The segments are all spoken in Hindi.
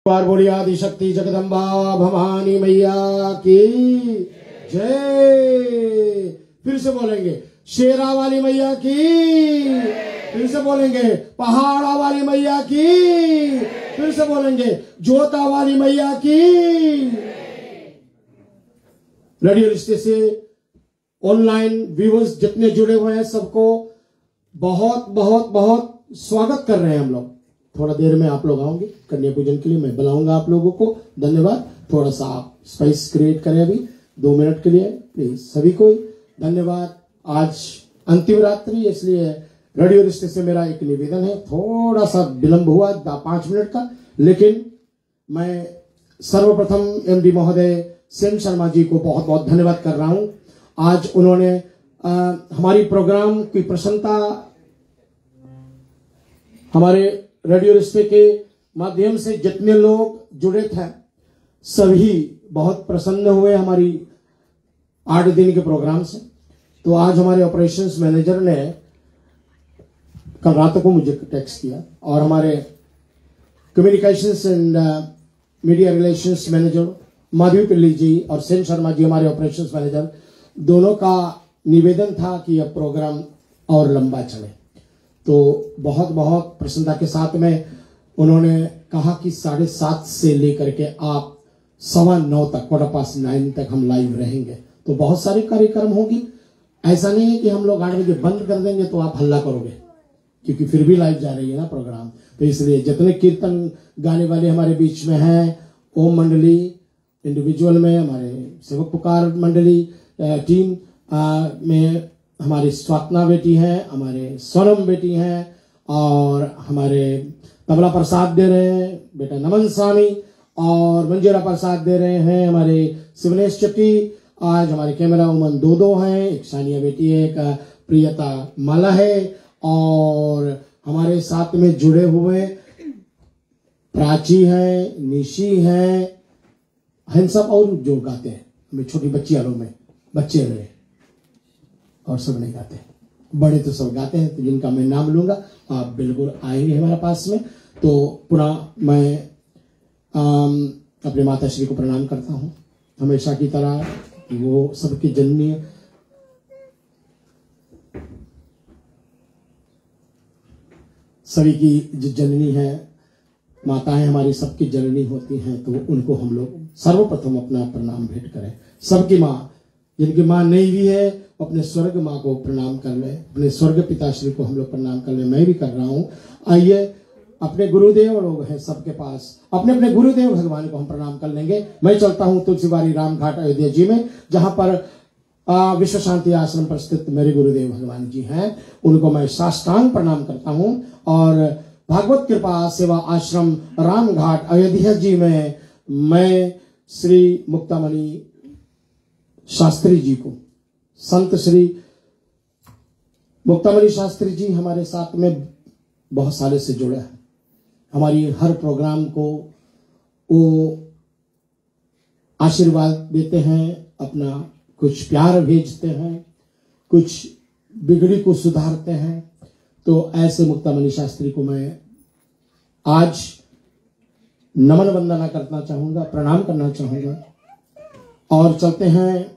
बार बोलिए आदिशक्ति जगदम्बा भवानी मैया की जय। फिर से बोलेंगे शेरा वाली मैया की, फिर से बोलेंगे पहाड़ा वाली मैया की, फिर से बोलेंगे जोता वाली मैया की। रेडियो रिश्ते से ऑनलाइन व्यूअर्स जितने जुड़े हुए हैं सबको बहुत बहुत बहुत स्वागत कर रहे हैं हम लोग। थोड़ा देर में आप लोग आओगे कन्या पूजन के लिए, मैं बुलाऊंगा आप लोगों को। धन्यवाद। थोड़ा सा आप स्पेस क्रिएट करें अभी 2 मिनट के लिए प्लीज सभी को। धन्यवाद। आज अंतिम रात्रि इसलिए रेडियो रिश्ते से मेरा एक निवेदन है, थोड़ा सा विलंब हुआ 5 मिनट का, लेकिन मैं सर्वप्रथम एमडी महोदय सेन शर्मा जी को बहुत बहुत धन्यवाद कर रहा हूं। आज उन्होंने हमारी प्रोग्राम की प्रसन्नता हमारे रेडियो रिश्ते के माध्यम से जितने लोग जुड़े थे सभी बहुत प्रसन्न हुए हमारी 8 दिन के प्रोग्राम से। तो आज हमारे ऑपरेशंस मैनेजर ने कल रात को मुझे टेक्स्ट किया और हमारे communications and media relations manager Madhavi Pillai ji और सेन शर्मा जी हमारे ऑपरेशंस मैनेजर, दोनों का निवेदन था कि यह प्रोग्राम और लंबा चले। तो बहुत बहुत प्रसन्नता के साथ में उन्होंने कहा कि 7:30 से लेकर के आप 9:15 तक 9:15 तक हम लाइव रहेंगे। तो बहुत सारे कार्यक्रम होंगी, ऐसा नहीं है कि हम लोग 8 बजे बंद कर देंगे तो आप हल्ला करोगे, क्योंकि फिर भी लाइव जा रही है ना प्रोग्राम। तो इसलिए जितने कीर्तन गाने वाले हमारे बीच में हैं, ओम मंडली इंडिविजुअल में, हमारे सेवक पुकार मंडली टीम में हमारी स्वात्ना बेटी हैं, हमारे सोनम बेटी हैं और हमारे तबला प्रसाद दे रहे हैं बेटा नमन स्वामी और मंजीरा प्रसाद दे रहे हैं हमारे शिवनेश चट्टी। आज हमारे कैमरा उमन 2 हैं, एक सानिया बेटी है, एक प्रियता माला है और हमारे साथ में जुड़े हुए प्राची हैं, निशी हैं, हम सब और जो गाते हैं हमें छोटी बच्चियां लोग में बच्चे रहे और सब नहीं गाते, बड़े तो सब गाते हैं। तो जिनका मैं नाम लूंगा आप बिल्कुल आएंगे हमारे पास में। तो पुनः मैं अपने माता श्री को प्रणाम करता हूं हमेशा की तरह, वो सबकी जननी है। सभी की जो जननी है, माताएं हमारी सबकी जननी होती हैं, तो उनको हम लोग सर्वप्रथम अपना प्रणाम भेंट करें। सबकी माँ, जिनकी माँ नहीं भी है अपने स्वर्ग माँ को प्रणाम कर ले, अपने स्वर्ग पिताश्री को हम लोग प्रणाम कर ले, मैं भी कर रहा हूँ। आइए अपने गुरुदेव लोग हैं सबके पास, अपने अपने गुरुदेव भगवान को हम प्रणाम कर लेंगे। मैं चलता हूँ तुलसीबाड़ी रामघाट अयोध्या जी में, जहां पर विश्व शांति आश्रम पर स्थित मेरे गुरुदेव भगवान जी हैं, उनको मैं साष्टांग प्रणाम करता हूँ। और भागवत कृपा सेवा आश्रम रामघाट अयोध्या जी में मैं श्री मुक्तामणि शास्त्री जी को, संत श्री मुक्तामणि शास्त्री जी हमारे साथ में बहुत सालों से जुड़े हैं। हमारी हर प्रोग्राम को वो आशीर्वाद देते हैं, अपना कुछ प्यार भेजते हैं, कुछ बिगड़ी को सुधारते हैं। तो ऐसे मुक्तामणि शास्त्री को मैं आज नमन वंदना करना चाहूंगा, प्रणाम करना चाहूंगा। और चलते हैं,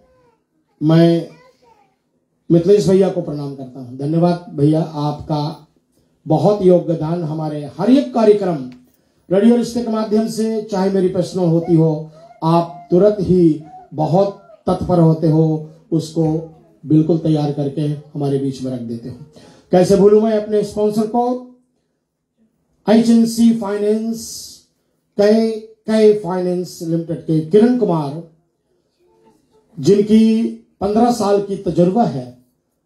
मैं मिथिलेश भैया को प्रणाम करता हूं। धन्यवाद भैया, आपका बहुत योगदान हमारे हर एक कार्यक्रम रेडियो रिश्ते के माध्यम से, चाहे मेरी पर्सनल होती हो, आप तुरंत ही बहुत तत्पर होते हो, उसको बिल्कुल तैयार करके हमारे बीच में रख देते हो। कैसे भूलूं मैं अपने स्पॉन्सर को, एचएनसी फाइनेंस, कई फाइनेंस लिमिटेड के किरण कुमार, जिनकी 15 साल की तजुर्बा है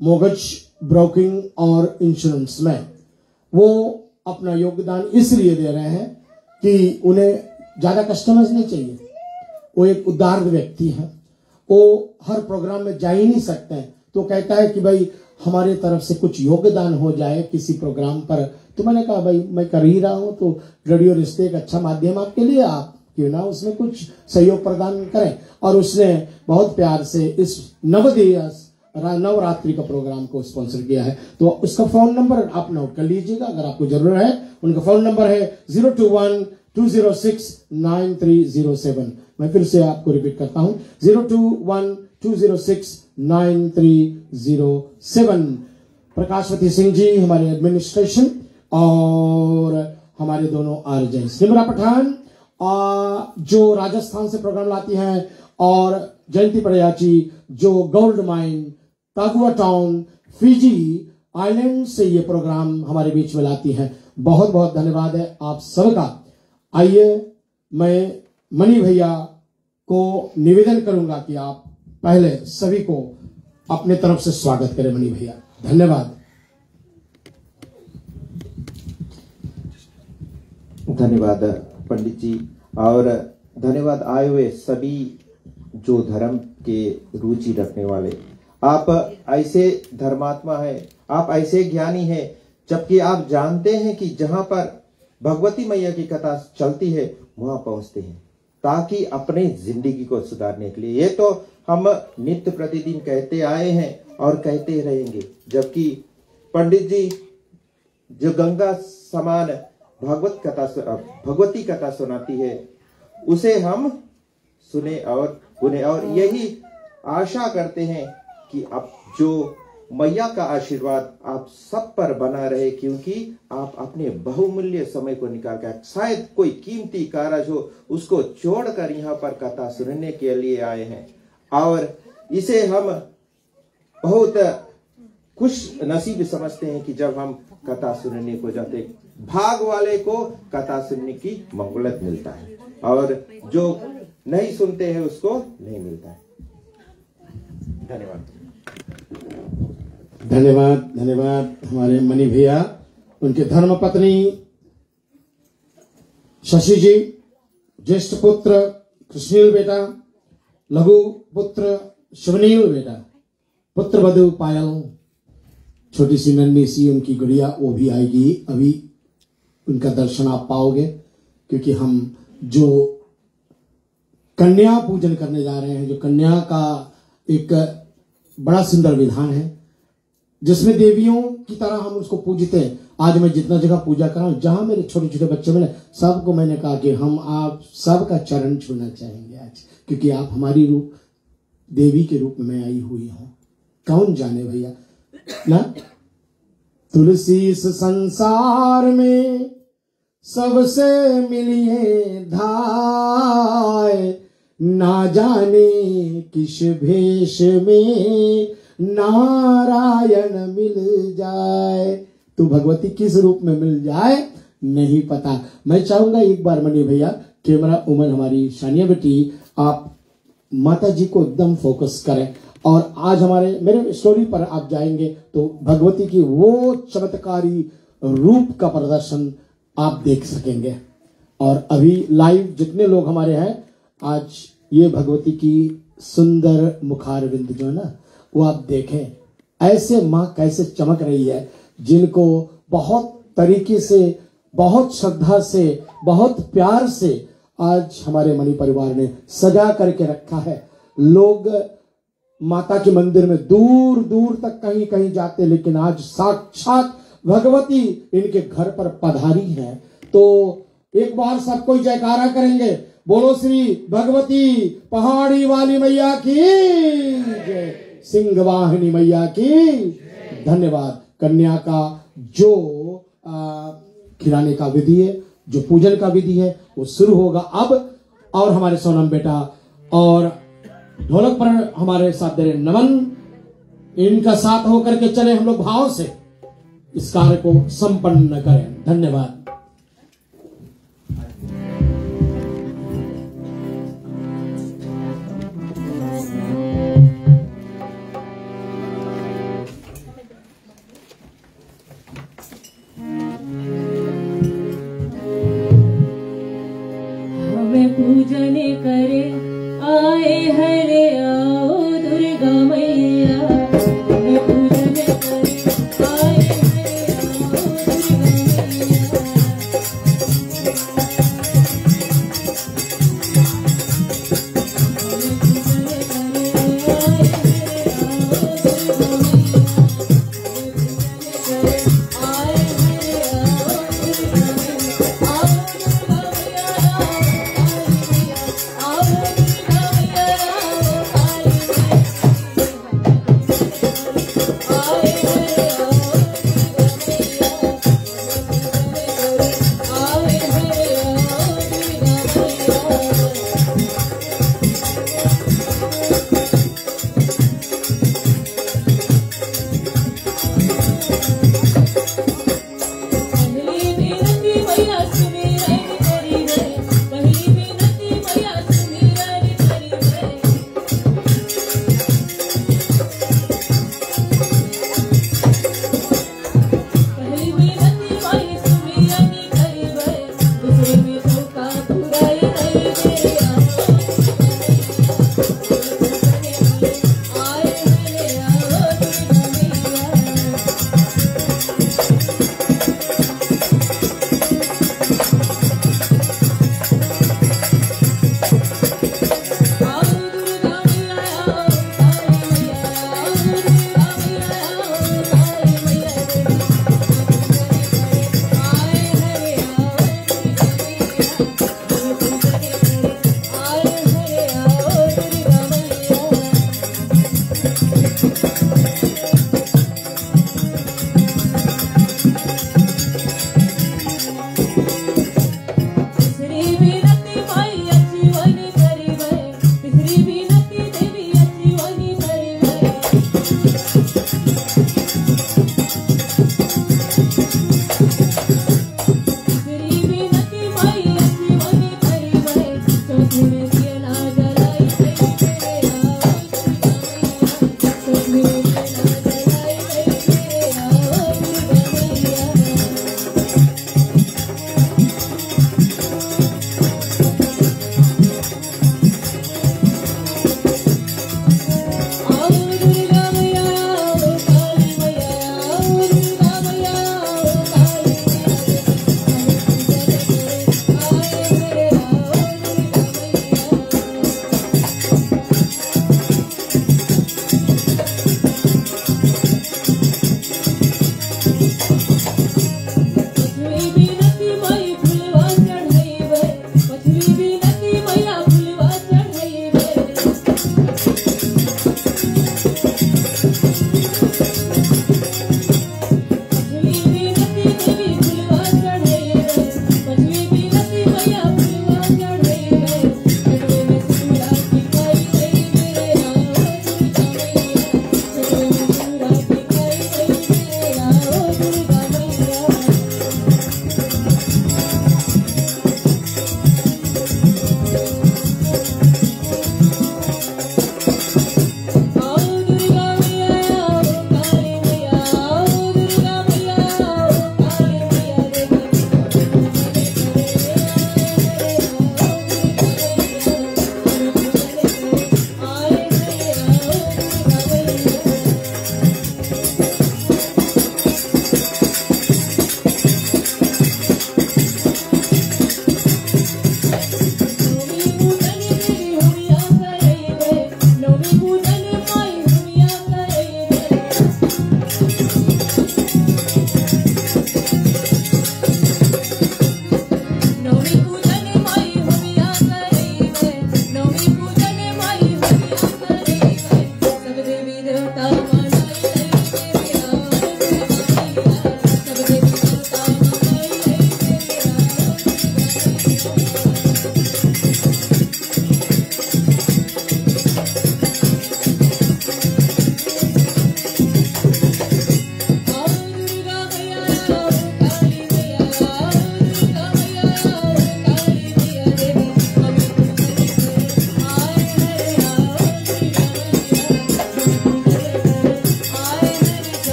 मोगज ब्रोकिंग और इंश्योरेंस में। वो अपना योगदान इसलिए दे रहे हैं कि उन्हें ज्यादा कस्टमर्स नहीं चाहिए, वो एक उदार व्यक्ति है, वो हर प्रोग्राम में जा ही नहीं सकते हैं। तो कहता है कि भाई हमारे तरफ से कुछ योगदान हो जाए किसी प्रोग्राम पर। तो मैंने कहा भाई मैं कर ही रहा हूं, तो रेडियो रिश्ते एक अच्छा माध्यम आपके लिए, आप क्यों ना उसमें कुछ सहयोग प्रदान करें। और उसने बहुत प्यार से इस नवरात्रि का प्रोग्राम को स्पॉन्सर किया है। तो उसका फोन नंबर आप नोट कर लीजिएगा अगर आपको जरूरत है। उनका फोन नंबर है 021 0212069307। मैं फिर से आपको रिपीट करता हूं 0212069307। प्रकाशवती सिंह जी हमारे एडमिनिस्ट्रेशन और हमारे दोनों आरजेस, निम्रा पठान जो राजस्थान से प्रोग्राम लाती हैं और जयंती पड़याची जो gold mine Tagua town Fiji island से ये प्रोग्राम हमारे बीच में लाती हैं। बहुत बहुत धन्यवाद है आप सबका। आइए मैं मणि भैया को निवेदन करूंगा कि आप पहले सभी को अपने तरफ से स्वागत करें। मणि भैया धन्यवाद। धन्यवाद पंडित जी, और धन्यवाद आए हुए सभी जो धर्म के रुचि रखने वाले। आप ऐसे धर्मात्मा हैं, आप ऐसे ज्ञानी हैं, जबकि आप जानते हैं कि जहां पर भगवती मैया की कथा चलती है वहां पहुंचते हैं ताकि अपने जिंदगी को सुधारने के लिए। ये तो हम नित्य प्रतिदिन कहते आए हैं और कहते रहेंगे, जबकि पंडित जी जो गंगा समान भगवती कथा सुनाती है उसे हम सुने और गुने, और यही आशा करते हैं कि अब जो मैया का आशीर्वाद आप सब पर बना रहे, क्योंकि आप अपने बहुमूल्य समय को निकालकर शायद कोई कीमती कारज हो उसको छोड़कर यहाँ पर कथा सुनने के लिए आए हैं। और इसे हम बहुत खुश नसीब समझते हैं कि जब हम कथा सुनने को जाते, भाग वाले को कथा सुनने की मंगलत मिलता है और जो नहीं सुनते हैं उसको नहीं मिलता है। धन्यवाद। धन्यवाद धन्यवाद हमारे मणि भैया, उनके धर्मपत्नी शशि जी, ज्येष्ठ पुत्र कृष्णील बेटा, लघु पुत्र शिवनील बेटा, पुत्र वधु पायल, छोटी सी नन्ही सी उनकी गुड़िया, वो भी आएगी। अभी उनका दर्शन आप पाओगे, क्योंकि हम जो कन्या पूजन करने जा रहे हैं, जो कन्या का एक बड़ा सुंदर विधान है जिसमें देवियों की तरह हम उसको पूजते हैं। आज मैं जितना जगह पूजा कर रहा हूं, जहां मेरे छोटे छोटे बच्चे मिले, सबको मैंने कहा कि हम आप सबका चरण छूना चाहेंगे आज, क्योंकि आप हमारी रूप देवी के रूप में आई हुई हो। कौन जाने भैया ना, तुलसी इस संसार में सबसे मिलिए धाय, ना जाने किस भेष में नारायण मिल जाए। तो भगवती किस रूप में मिल जाए नहीं पता। मैं चाहूंगा एक बार मणि भैया, कैमरा वुमन हमारी शानिया बेटी, आप माता जी को एकदम फोकस करें और आज हमारे मेरे स्टोरी पर आप जाएंगे तो भगवती की वो चमत्कारी रूप का प्रदर्शन आप देख सकेंगे। और अभी लाइव जितने लोग हमारे हैं, आज ये भगवती की सुंदर मुखारविंद जो है ना, वो आप देखें। ऐसे माँ कैसे चमक रही है, जिनको बहुत तरीके से, बहुत श्रद्धा से, बहुत प्यार से आज हमारे मणि परिवार ने सजा करके रखा है। लोग माता के मंदिर में दूर दूर तक कहीं कहीं जाते, लेकिन आज साक्षात भगवती इनके घर पर पधारी है। तो एक बार सब कोई जयकारा करेंगे, बोलो श्री भगवती पहाड़ी वाली मैया की जय, सिंहवाहिनी मैया की। धन्यवाद। कन्या का जो खिलाने का विधि है, जो पूजन का विधि है, वो शुरू होगा अब। और हमारे सोनम बेटा और ढोलक पर हमारे साथ दे रहे नमन, इनका साथ होकर के चले हम लोग भाव से इस कार्य को संपन्न करें। धन्यवाद। पूजन करे आए हरे आओ दुर्गा मैया, पूजन करे आए हरे आओ दुर्गा मैया। आए हरे आओ दुर्गा मैया,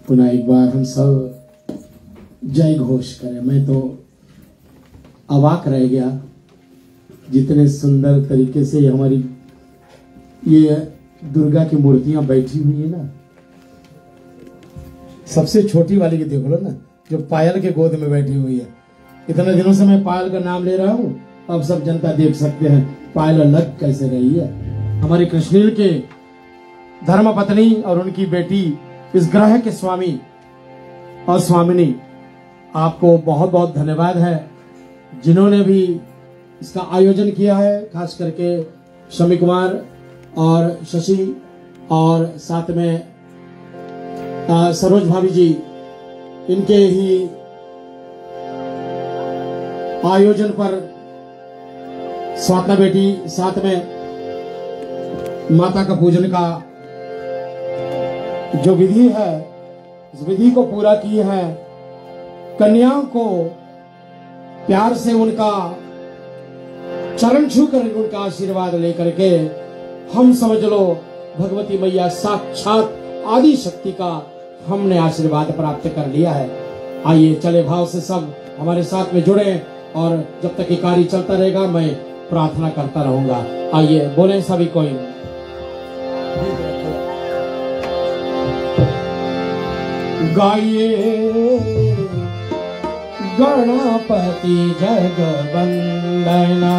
पुनः एक बार हम सब जय घोष करें। मैं तो अवाक रह गया, जितने सुंदर तरीके से हमारी ये दुर्गा की मूर्तियां बैठी हुई है ना। सबसे छोटी वाली की देख लो ना, जो पायल के गोद में बैठी हुई है। इतने दिनों से मैं पायल का नाम ले रहा हूँ, अब सब जनता देख सकते हैं पायल अलग कैसे रही है। हमारी कृष्णील के धर्म पत्नी और उनकी बेटी, इस ग्रह के स्वामी और स्वामिनी, आपको बहुत बहुत धन्यवाद है जिन्होंने भी इसका आयोजन किया है। खास करके शमी कुमार और शशि और साथ में सरोज भाभी जी, इनके ही आयोजन पर स्वातना बेटी, साथ में माता का पूजन का जो विधि है, इस विधि को पूरा की है। कन्याओं को प्यार से उनका चरण छू कर उनका आशीर्वाद लेकर के हम समझ लो भगवती मैया साक्षात आदि शक्ति का हमने आशीर्वाद प्राप्त कर लिया है। आइए चले भाव से सब हमारे साथ में जुड़े, और जब तक ये कार्य चलता रहेगा मैं प्रार्थना करता रहूंगा। आइए बोले सभी कोई। गाइए गणपति जगवंदना,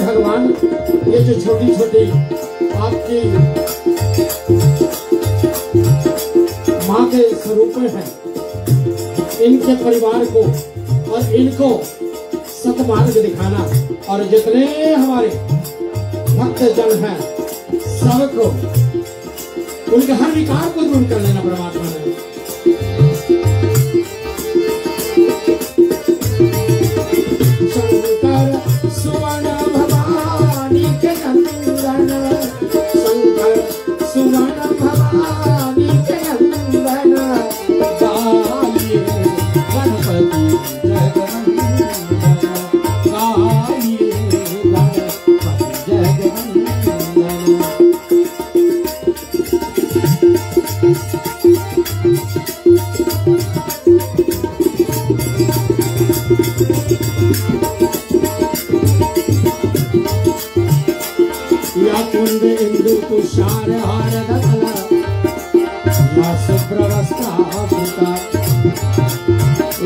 भगवान ये जो छोटी छोटी आपकी माँ के स्वरूप हैं, इनके परिवार को और इनको सतमार्ग दिखाना, और जितने हमारे भक्त जन हैं सबको उनके हर विकार को दूर कर लेना परमात्मा ने। शंकर सुवर्ण भवानी के नंदन, शंकर सुवर्ण भवानी के नंदन, गाइए गणपति जगवंदन, गाइए गणपति जगवंदन। या कुंद इंदु तुषार हार धवला, या शुभ्रवस्त्रावृता,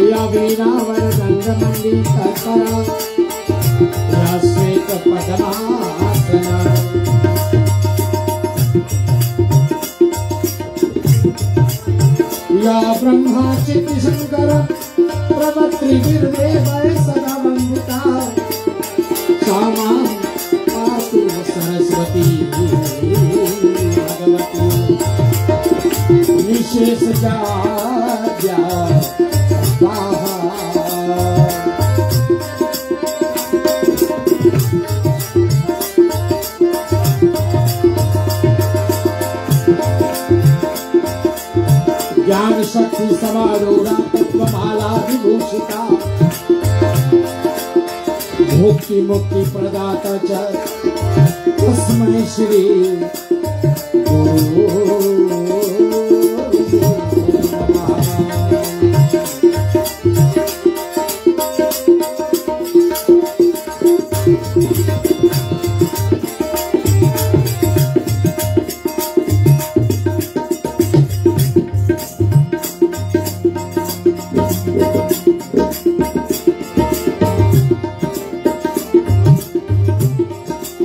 या वीणावर गंधमंडिता करा, या श्वेत पद्मासना, या ब्रह्मा चित्त शंकर प्रवक्त्री गिरदेव सदा वंदिता, श्यामा पातु सरस्वती भगवती, निशेष जाड्या ज्ञान शक्ति समारोहा तत्वमाला विभूषिता, मुक्ति मुक्ति प्रदाता च तस्मै श्री गुरु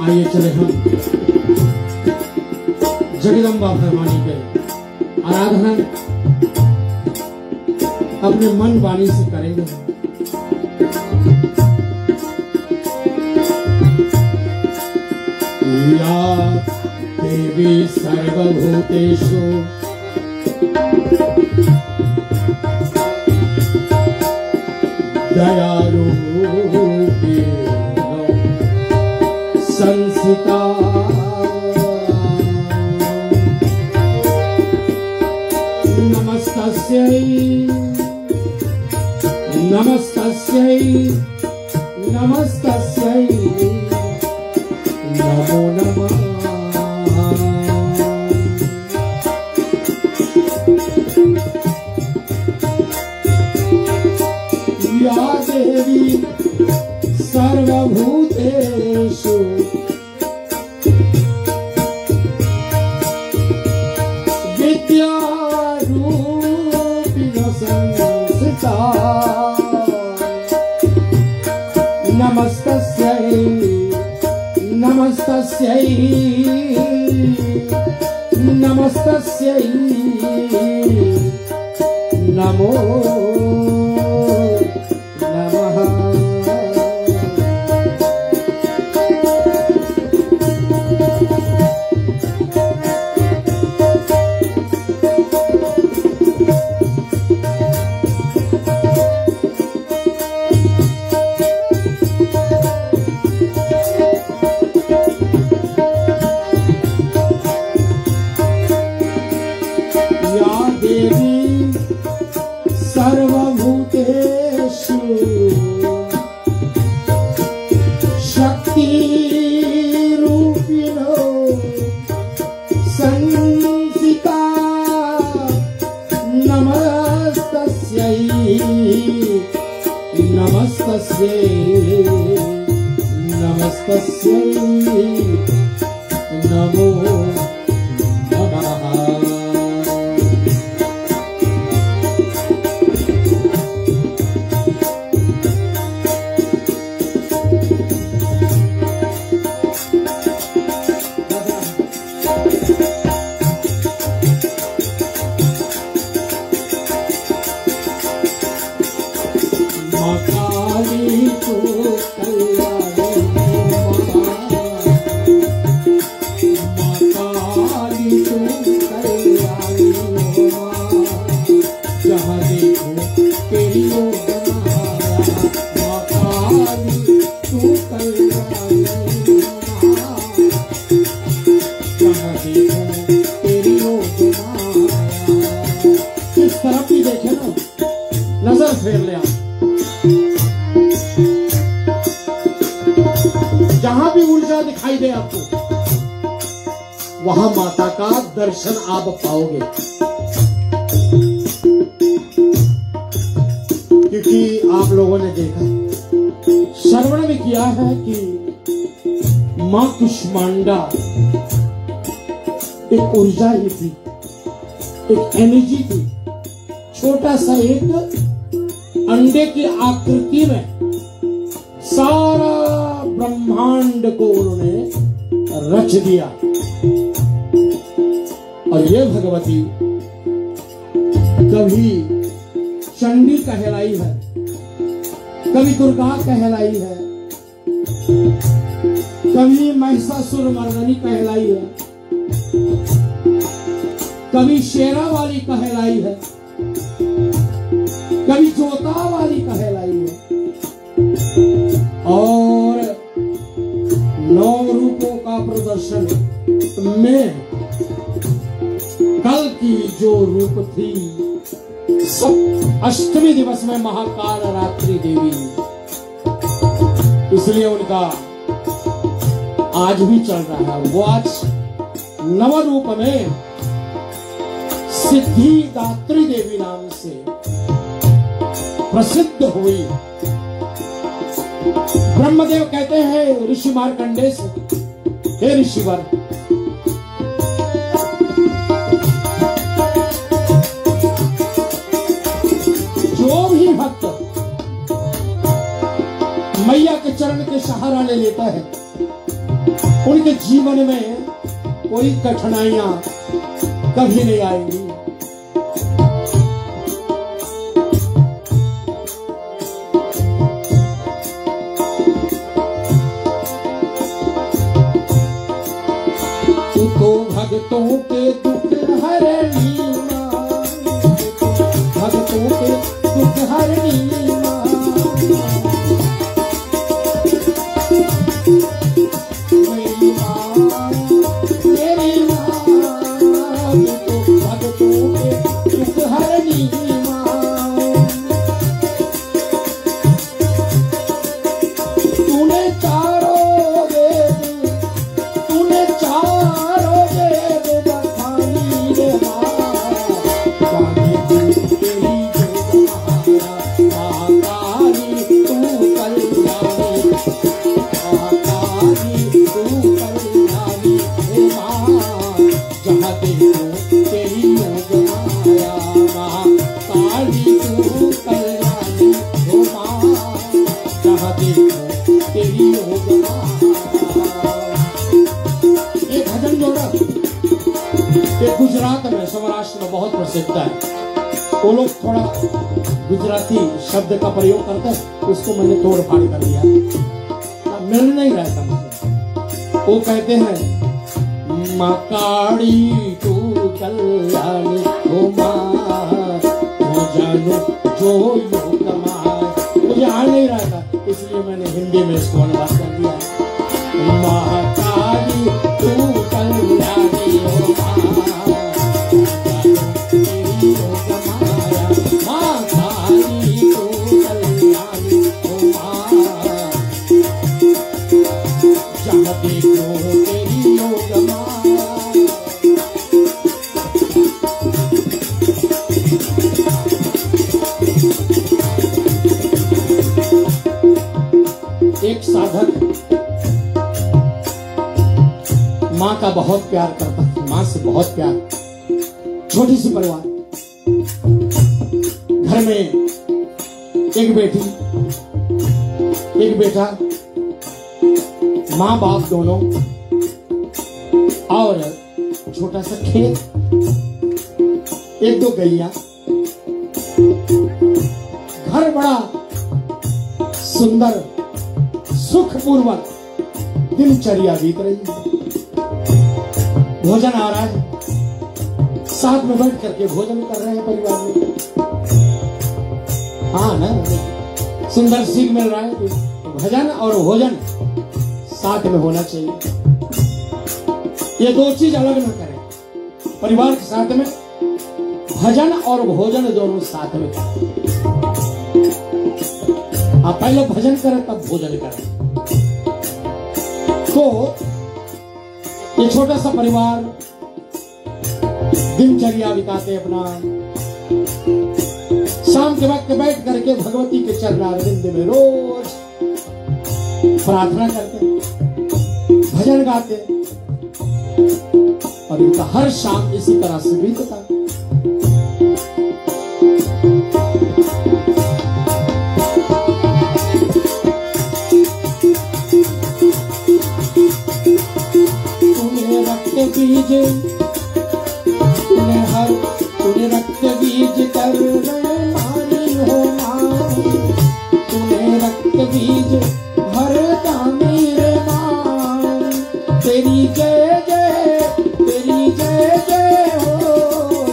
आइए चले हम जगदम्बा भवानी के आराधना अपने मन वाणी से करेंगे। या देवी सर्वभूतेषु दयारूपेण संस्थिता, नमस्तस्यै नमस्तस्यै नमो नमः। या देवी सर्वभूतेषु विद्यारूपिण संस्थिता नमस्तस्यै नमस्तस्यै नमस्तस्यै नमो नमः। या देवी सर्वभूतेषु शक्तिरूपिणो संस्थिता नमस्तस्यै नमस्तस्यै नमस्तस्यै नमो नमः। माँ काली को कल्याणी माँ काली को कल्याणी जहाँ देखो तेरी ओर बनाया। माँ काली को कल्याणी जहाँ देखो तेरी ओर बनाया। इस तरफ भी देखे ना, नजर फेर ले आप। जहां भी ऊर्जा दिखाई दे आपको, वहां माता का दर्शन आप पाओगे। क्योंकि आप लोगों ने देखा, श्रवण भी किया है कि मां कुष्मांडा एक ऊर्जा ही थी, एक एनर्जी थी। छोटा सा एक अंडे की आकृति में सारा ब्रह्मांड को उन्होंने रच दिया। और ये भगवती कभी चंडी कहलाई है, कभी दुर्गा कहलाई है, कभी महिषासुर मर्दनी कहलाई है, कभी शेरा वाली कहलाई है, कभी जोता वाली कहलाई है। और 9 रूपों का प्रदर्शन में कल की जो रूप थी, सब अष्टमी दिवस में महाकाल रात्रि देवी, इसलिए उनका आज भी चल रहा है। वो आज नव रूप में सिद्धिदात्री देवी नाम से प्रसिद्ध हुई। ब्रह्मदेव कहते हैं ऋषि मार्कंडेय से, हे ऋषिवर, जो भी भक्त मैया के चरण के सहारा ले लेता है, उनके जीवन में कोई कठिनाइयां कभी नहीं आएंगी। भक्तों के दुख हरनी मां, भक्तों के दुख हरनी मां, मेरी मां तेरी मां, भक्तों के दुख हरनी मां। ये गुजरात में, सौराष्ट्र में बहुत प्रसिद्ध है। वो लोग थोड़ा गुजराती शब्द का प्रयोग करते हैं, उसको मैंने तोड़ फाड़ कर दिया, मिल नहीं रहता मुझे। वो कहते हैं मकाड़ी तू कल्याणी हो माँ जानू जो योग माँ, मुझे आ नहीं रहा था इसलिए मैंने हिंदी में इसको अनुवाद कर दिया। महाकाली तू कल्याणी हो एक साधक माँ का बहुत प्यार करता था, माँ से बहुत प्यार। छोटी सी परिवार, घर में एक बेटी एक बेटा, माँ बाप दोनों, और छोटा सा खेत, एक दो गैया। घर बड़ा सुंदर सुखपूर्वक दिनचर्या बीत रही है। भोजन आ रहा है, साथ में बैठ करके भोजन कर रहे हैं परिवार में। हाँ ना, सुंदर सीख मिल रहा है कि भजन और भोजन साथ में होना चाहिए। ये दो चीज अलग ना करें, परिवार के साथ में भजन और भोजन दोनों साथ में करें। आप पहले भजन करें तब भोजन करें। तो ये छोटा सा परिवार दिनचर्या बिताते अपना, शाम के वक्त बैठ करके भगवती के चरणारविंद में रोज प्रार्थना करते, भजन गाते, और इनका हर शाम इसी तरह से बीतता। बीज तूने रक्त बीज कर मारी हो माँ, तूने रक्त बीज भर दामी रे माँ। तेरी जय जय हो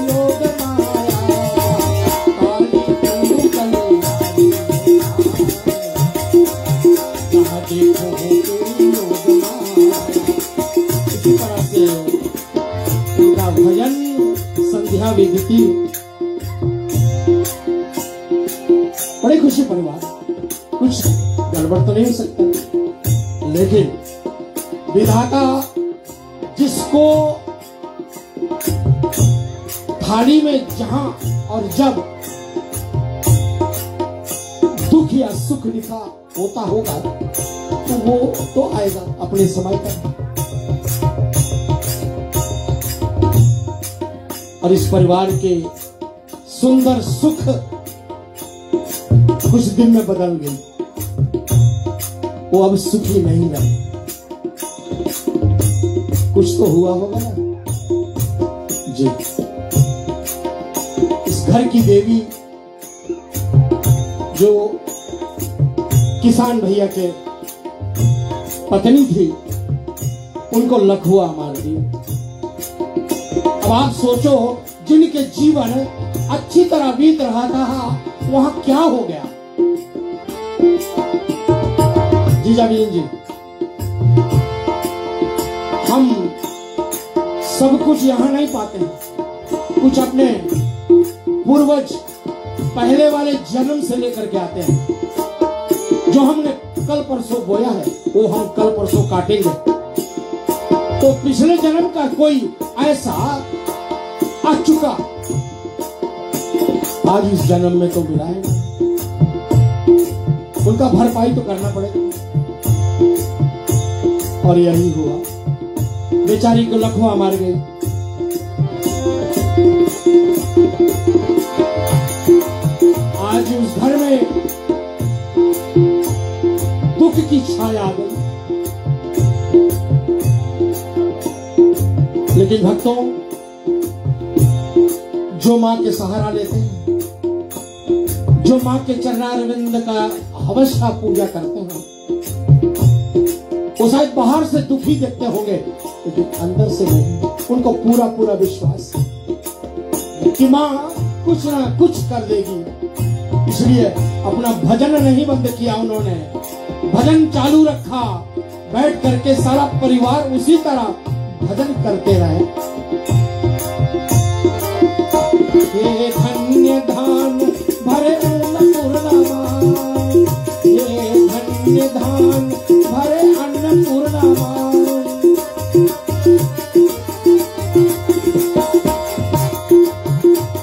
योग माया, काली तू कल्याणी जहाँ देखो तेरी योग माया। इसी तरह से उनका भजन संध्या विधि, बड़ी खुशी परिवार। कुछ गड़बड़ तो नहीं हो सकता, लेकिन विधाता जिसको थाली में जहां और जब दुख या सुख लिखा होता होगा तो वो तो आएगा अपने समय पर। और इस परिवार के सुंदर सुख कुछ दिन में बदल गई, वो अब सुखी नहीं रहे। कुछ तो हुआ होगा ना जी। इस घर की देवी जो किसान भैया के पत्नी थी, उनको लखुआ मार दिया। अब आप सोचो, जिनके जीवन अच्छी तरह बीत रहा था वहां क्या हो गया। जीजा बीन जी, हम सब कुछ यहां नहीं पाते हैं, कुछ अपने पूर्वज पहले वाले जन्म से लेकर के आते हैं। जो हमने कल परसों बोया है वो हम कल परसों काटेंगे। तो पिछले जन्म का कोई ऐसा आ चुका, आज इस जन्म में तो मिला है, उनका भरपाई तो करना पड़ेगा। और यही हुआ, बेचारी को लखवा मार गई। आज उस घर में दुख की छाया आ गई। लेकिन भक्तों, जो माँ के सहारा लेते हैं, जो माँ के चरणारविंद का हमेशा पूजा करते हैं, वो शायद बाहर से दुखी देखते होंगे, लेकिन अंदर से नहीं। उनको पूरा पूरा विश्वास है कि माँ कुछ ना कुछ कर देगी। इसलिए अपना भजन नहीं बंद किया उन्होंने, भजन चालू रखा। बैठ करके सारा परिवार उसी तरह भजन करते रहे। ये धन्य धान भरे अन्नपूर्णा, ये धन्य धान भरे अन्नपूर्णा।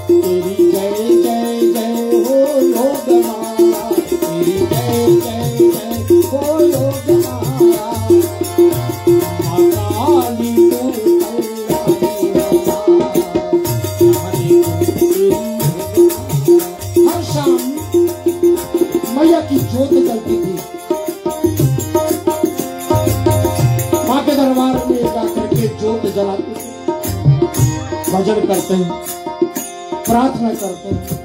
तेरी जय जय जय हो योग माया, तेरी जय जय जय हो योग माया। काली तू हर शाम मैया की जोत जलती थी। माँ के दरबार में जाकर के जोत जलाते थे, भजन करते हैं, प्रार्थना करते हैं,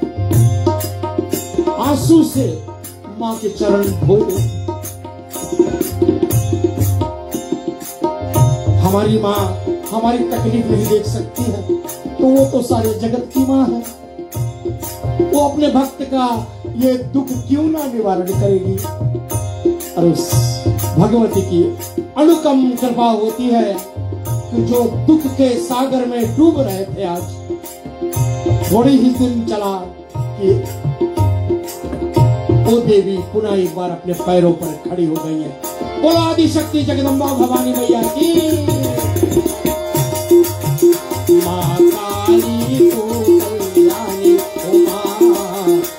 आंसू से माँ के चरण धोते। हमारी माँ हमारी तकलीफ नहीं देख सकती है, तो वो तो सारे जगत की माँ है। वो अपने भक्त का ये दुख क्यों ना निवारण करेगी। और उस भगवती की अनुकम कृपा होती है कि जो दुख के सागर में डूब रहे थे, आज थोड़ी ही दिन चला कि वो देवी पुनः एक बार अपने पैरों पर खड़ी हो गई है। बोलो आदि शक्ति जगदम्बा भवानी मैया की। माँ काली तू कल्याणी ओ माँ,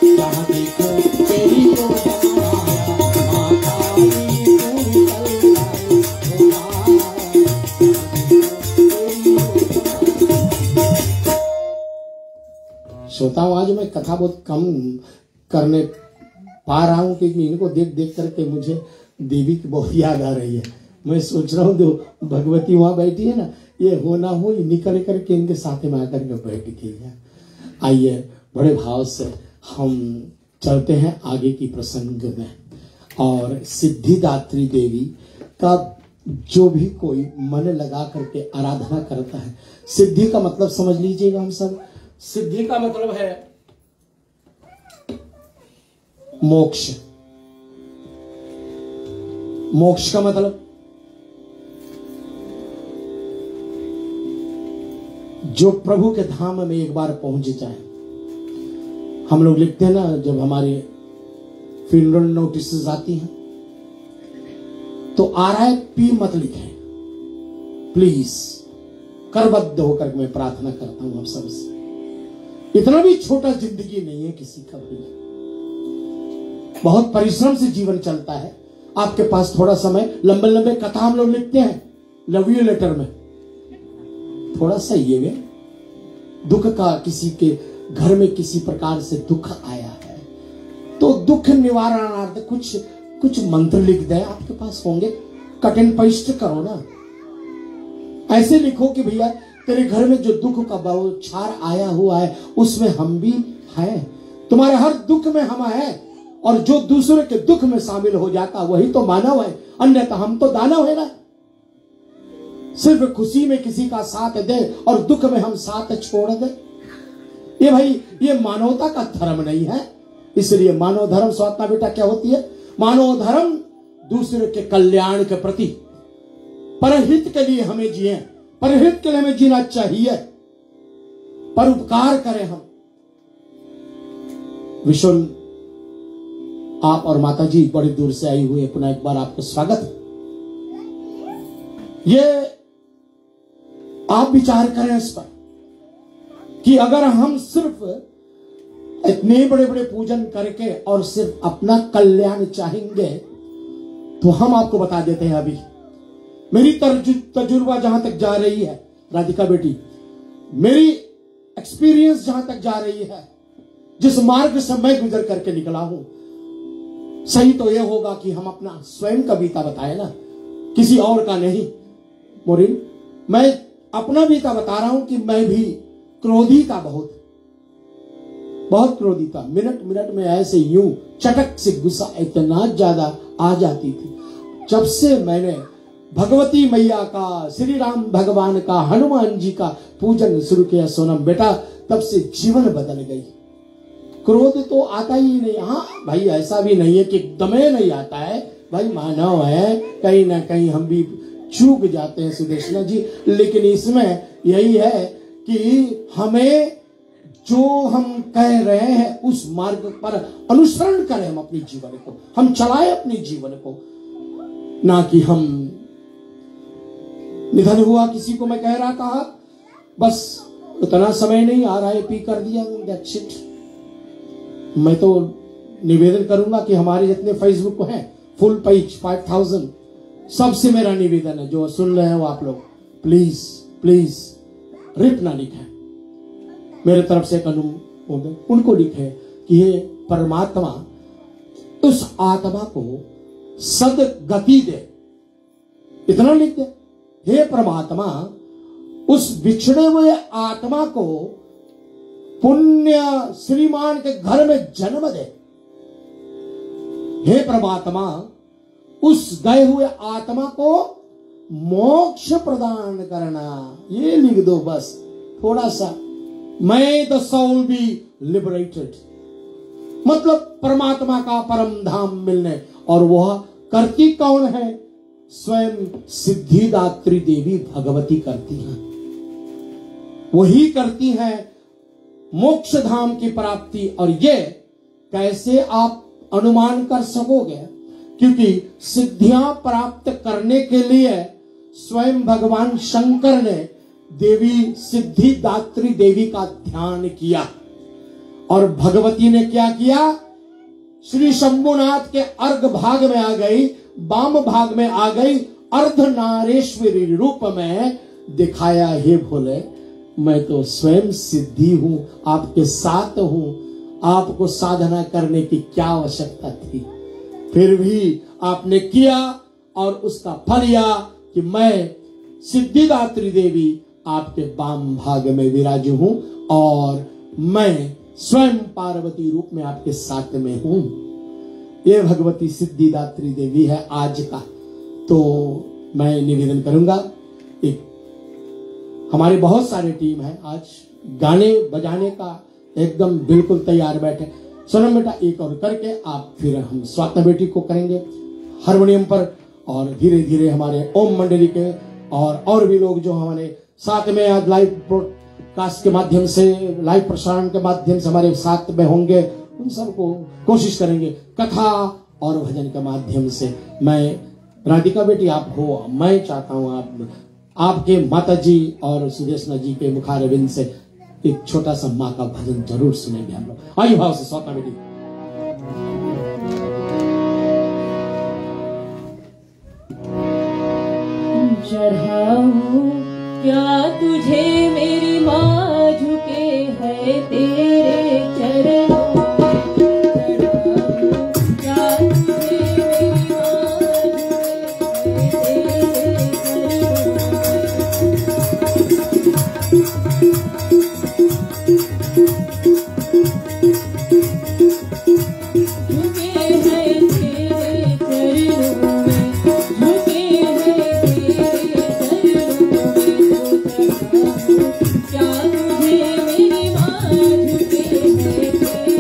जहाँ देखो तेरी ओ माया। माँ काली तू कल्याणी ओ माँ, श्रोताओं, आज मैं कथा बहुत कम करने पा रहा हूँ क्योंकि इनको देख देख करके मुझे देवी की बहुत याद आ रही है। मैं सोच रहा हूँ जो भगवती वहां बैठी है ना, ये हो ना हो निकल करके इनके साथ में आकर के बैठ गई है। आइए बड़े भाव से हम चलते हैं आगे की प्रसंग में। और सिद्धिदात्री देवी का जो भी कोई मन लगा करके आराधना करता है, सिद्धि का मतलब समझ लीजिएगा हम सब। सिद्धि का मतलब है मोक्ष। मोक्ष का मतलब जो प्रभु के धाम में एक बार पहुंच जाए। हम लोग लिखते हैं ना, जब हमारे फ्यूनरल नोटिस आती हैं तो RIP मत लिखें प्लीज। करबद्ध होकर मैं प्रार्थना करता हूं आप सबसे। इतना भी छोटा जिंदगी नहीं है किसी का भी। बहुत परिश्रम से जीवन चलता है। आपके पास थोड़ा समय, लंबे लंबे कथा हम लोग लिखते हैं लव यू लेटर में। थोड़ा सा ये में दुख का, किसी के घर में किसी प्रकार से दुख आया है तो दुख निवारणार्थ कुछ मंत्र लिख दें, आपके पास होंगे। कठिन परिष्ट करो ना, ऐसे लिखो कि भैया तेरे घर में जो दुख का बौछार आया हुआ है उसमें हम भी हैं, तुम्हारे हर दुख में हम हैं। और जो दूसरे के दुख में शामिल हो जाता वही तो मानव है, अन्यथा हम तो दानव है ना। सिर्फ खुशी में किसी का साथ दे और दुख में हम साथ छोड़ दे, ये भाई ये मानवता का धर्म नहीं है। इसलिए मानव धर्म स्वात्मा बेटा क्या होती है? मानव धर्म दूसरे के कल्याण के प्रति, परहित के लिए हमें जिए, परहित के लिए हमें जीना चाहिए, परोपकार करें हम। विशुल, आप और माता जी बड़ी दूर से आई हुई है, पुनः एक बार आपको स्वागत। ये आप विचार करें इस पर कि अगर हम सिर्फ इतने बड़े बड़े पूजन करके और सिर्फ अपना कल्याण चाहेंगे तो हम आपको बता देते हैं, अभी मेरी तजुर्बा जहां तक जा रही है राधिका बेटी, मेरी एक्सपीरियंस जहां तक जा रही है, जिस मार्ग से मैं गुजर करके निकला हूं, सही तो यह होगा कि हम अपना स्वयं का बीता बताए ना, किसी और का नहीं। मोरिन, मैं अपना बीता बता रहा हूं कि मैं भी क्रोधी था बहुत, बहुत क्रोधी था। मिनट मिनट में ऐसे यूं चटक से गुस्सा इतना ज्यादा आ जाती थी। जब से मैंने भगवती मैया का, श्री राम भगवान का, हनुमान जी का पूजन शुरू किया सोनम बेटा, तब से जीवन बदल गई। क्रोध तो आता ही नहीं। हाँ भाई, ऐसा भी नहीं है कि एकदम नहीं आता है भाई, मानव है, कहीं ना कहीं हम भी चूक जाते हैं सुदेशना जी। लेकिन इसमें यही है कि हमें जो हम कह रहे हैं उस मार्ग पर अनुसरण करें, हम अपने जीवन को, हम चलाएं अपने जीवन को, ना कि हम निधन हुआ किसी को मैं कह रहा था, बस उतना समय नहीं आ रहा है, पी कर दिया, दैट्स इट। मैं तो निवेदन करूंगा कि हमारे जितने फेसबुक को हैं फुल पेज 5000, सबसे मेरा निवेदन है, जो सुन रहे हो आप लोग, प्लीज प्लीज रिप ना लिखें, मेरे तरफ से एक अनुमोदन उनको लिखे कि हे परमात्मा उस आत्मा को सदगति दे, इतना लिख दे। हे परमात्मा उस बिछड़े हुए आत्मा को पुण्य श्रीमान के घर में जन्म दे। हे परमात्मा उस गए हुए आत्मा को मोक्ष प्रदान करना, ये लिख दो बस थोड़ा सा। may the soul be liberated, मतलब परमात्मा का परम धाम मिलने। और वह करती कौन है? स्वयं सिद्धिदात्री देवी भगवती करती हैं, वही करती हैं मोक्ष धाम की प्राप्ति। और ये कैसे आप अनुमान कर सकोगे? क्योंकि सिद्धियां प्राप्त करने के लिए स्वयं भगवान शंकर ने देवी सिद्धिदात्री देवी का ध्यान किया, और भगवती ने क्या किया? श्री शंभुनाथ के अर्घ भाग में आ गई, वाम भाग में आ गई, अर्धनारेश्वरी रूप में दिखाया, हे भोले मैं तो स्वयं सिद्धि हूं, आपके साथ हूं, आपको साधना करने की क्या आवश्यकता थी? फिर भी आपने किया और उसका फल यह कि मैं सिद्धिदात्री देवी आपके वाम भाग में विराज हूं और मैं स्वयं पार्वती रूप में आपके साथ में हूं। ये भगवती सिद्धिदात्री देवी है आज का। तो मैं निवेदन करूंगा, एक हमारे बहुत सारे टीम है आज गाने बजाने का एकदम बिल्कुल तैयार बैठे। सोनम बेटा एक और करके आप, फिर हम स्वात्मा बेटी को करेंगे हारमोनियम पर, और धीरे धीरे हमारे ओम मंडली के और भी लोग जो हमारे साथ में आज लाइव ब्रॉडकास्ट के माध्यम से, लाइव प्रसारण के माध्यम से हमारे साथ में होंगे, उन सबको कोशिश करेंगे कथा और भजन के माध्यम से। मैं राधिका बेटी आप हो, मैं चाहता हूं आपके माता जी और सुदेशना जी के मुखारविंद से एक छोटा सा माँ का भजन जरूर सुनेंगे हम लोग। आयु भाव से स्वात्मा बेटी। चढ़ाऊं क्या तुझे मेरी माँ, झुके है तेरे चरणों में। चढ़ाऊं क्या तुझे मेरी माँ, झुके है तेरे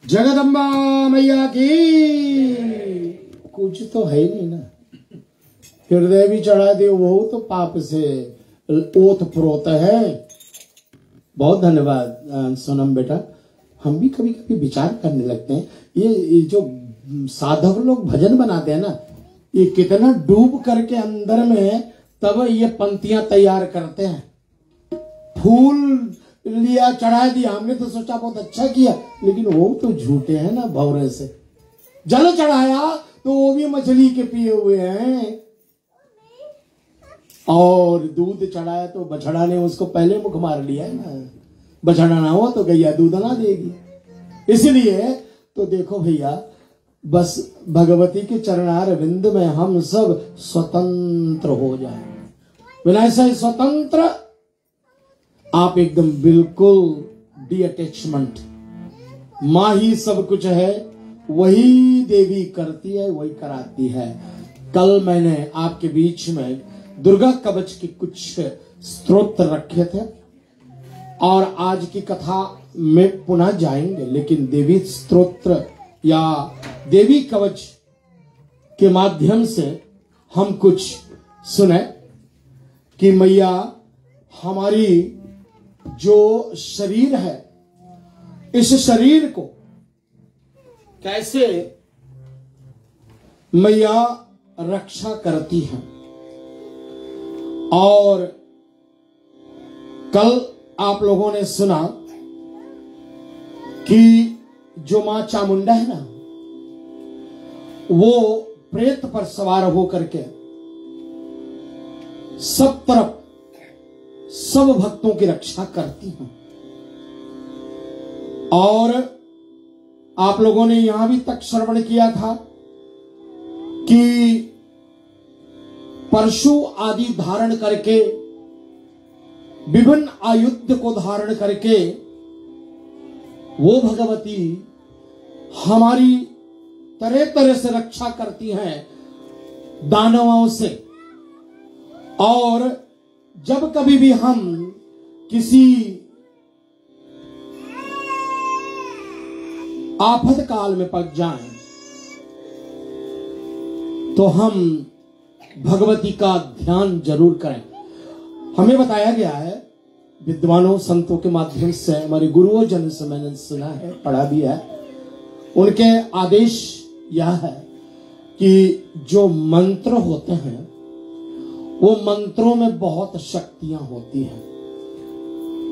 जगदम्बा मैया की कुछ तो है नहीं ना। हृदय भी चढ़ा दे वो तो पाप से ओत प्रोत है। बहुत धन्यवाद सोनम बेटा। हम भी कभी कभी विचार करने लगते हैं ये जो साधक लोग भजन बनाते हैं ना, ये कितना डूब करके अंदर में तब ये पंक्तियां तैयार करते हैं। फूल लिया चढ़ा दिया, हमने तो सोचा बहुत अच्छा किया, लेकिन वो तो झूठे हैं ना भौरे से। जल चढ़ाया तो वो भी मछली के पिए हुए हैं, और दूध चढ़ाया तो बछड़ा ने उसको पहले मुख मार लिया है ना। बछड़ा ना हो तो गैया दूध ना देगी। इसलिए तो देखो भैया, बस भगवती के चरणार विंद में हम सब स्वतंत्र हो जाए। बिना ऐसा स्वतंत्र आप एकदम बिल्कुल डी अटैचमेंट, माँ ही सब कुछ है, वही देवी करती है, वही कराती है। कल मैंने आपके बीच में दुर्गा कवच के कुछ स्तोत्र रखे थे, और आज की कथा में पुनः जाएंगे, लेकिन देवी स्तोत्र या देवी कवच के माध्यम से हम कुछ सुने कि मैया हमारी जो शरीर है, इस शरीर को कैसे मैया रक्षा करती है। और कल आप लोगों ने सुना कि जो मां चामुंडा है ना, वो प्रेत पर सवार होकर के सब तरफ सब भक्तों की रक्षा करती हैं। और आप लोगों ने यहां भी तक श्रवण किया था कि परशु आदि धारण करके, विभिन्न आयुध को धारण करके वो भगवती हमारी तरह तरह से रक्षा करती हैं दानवों से। और जब कभी भी हम किसी आफत काल में पड़ जाएं, तो हम भगवती का ध्यान जरूर करें। हमें बताया गया है विद्वानों संतों के माध्यम से, हमारे गुरुओं जन से मैंने सुना है, पढ़ा भी है, उनके आदेश यह है कि जो मंत्र होते हैं वो मंत्रों में बहुत शक्तियां होती हैं।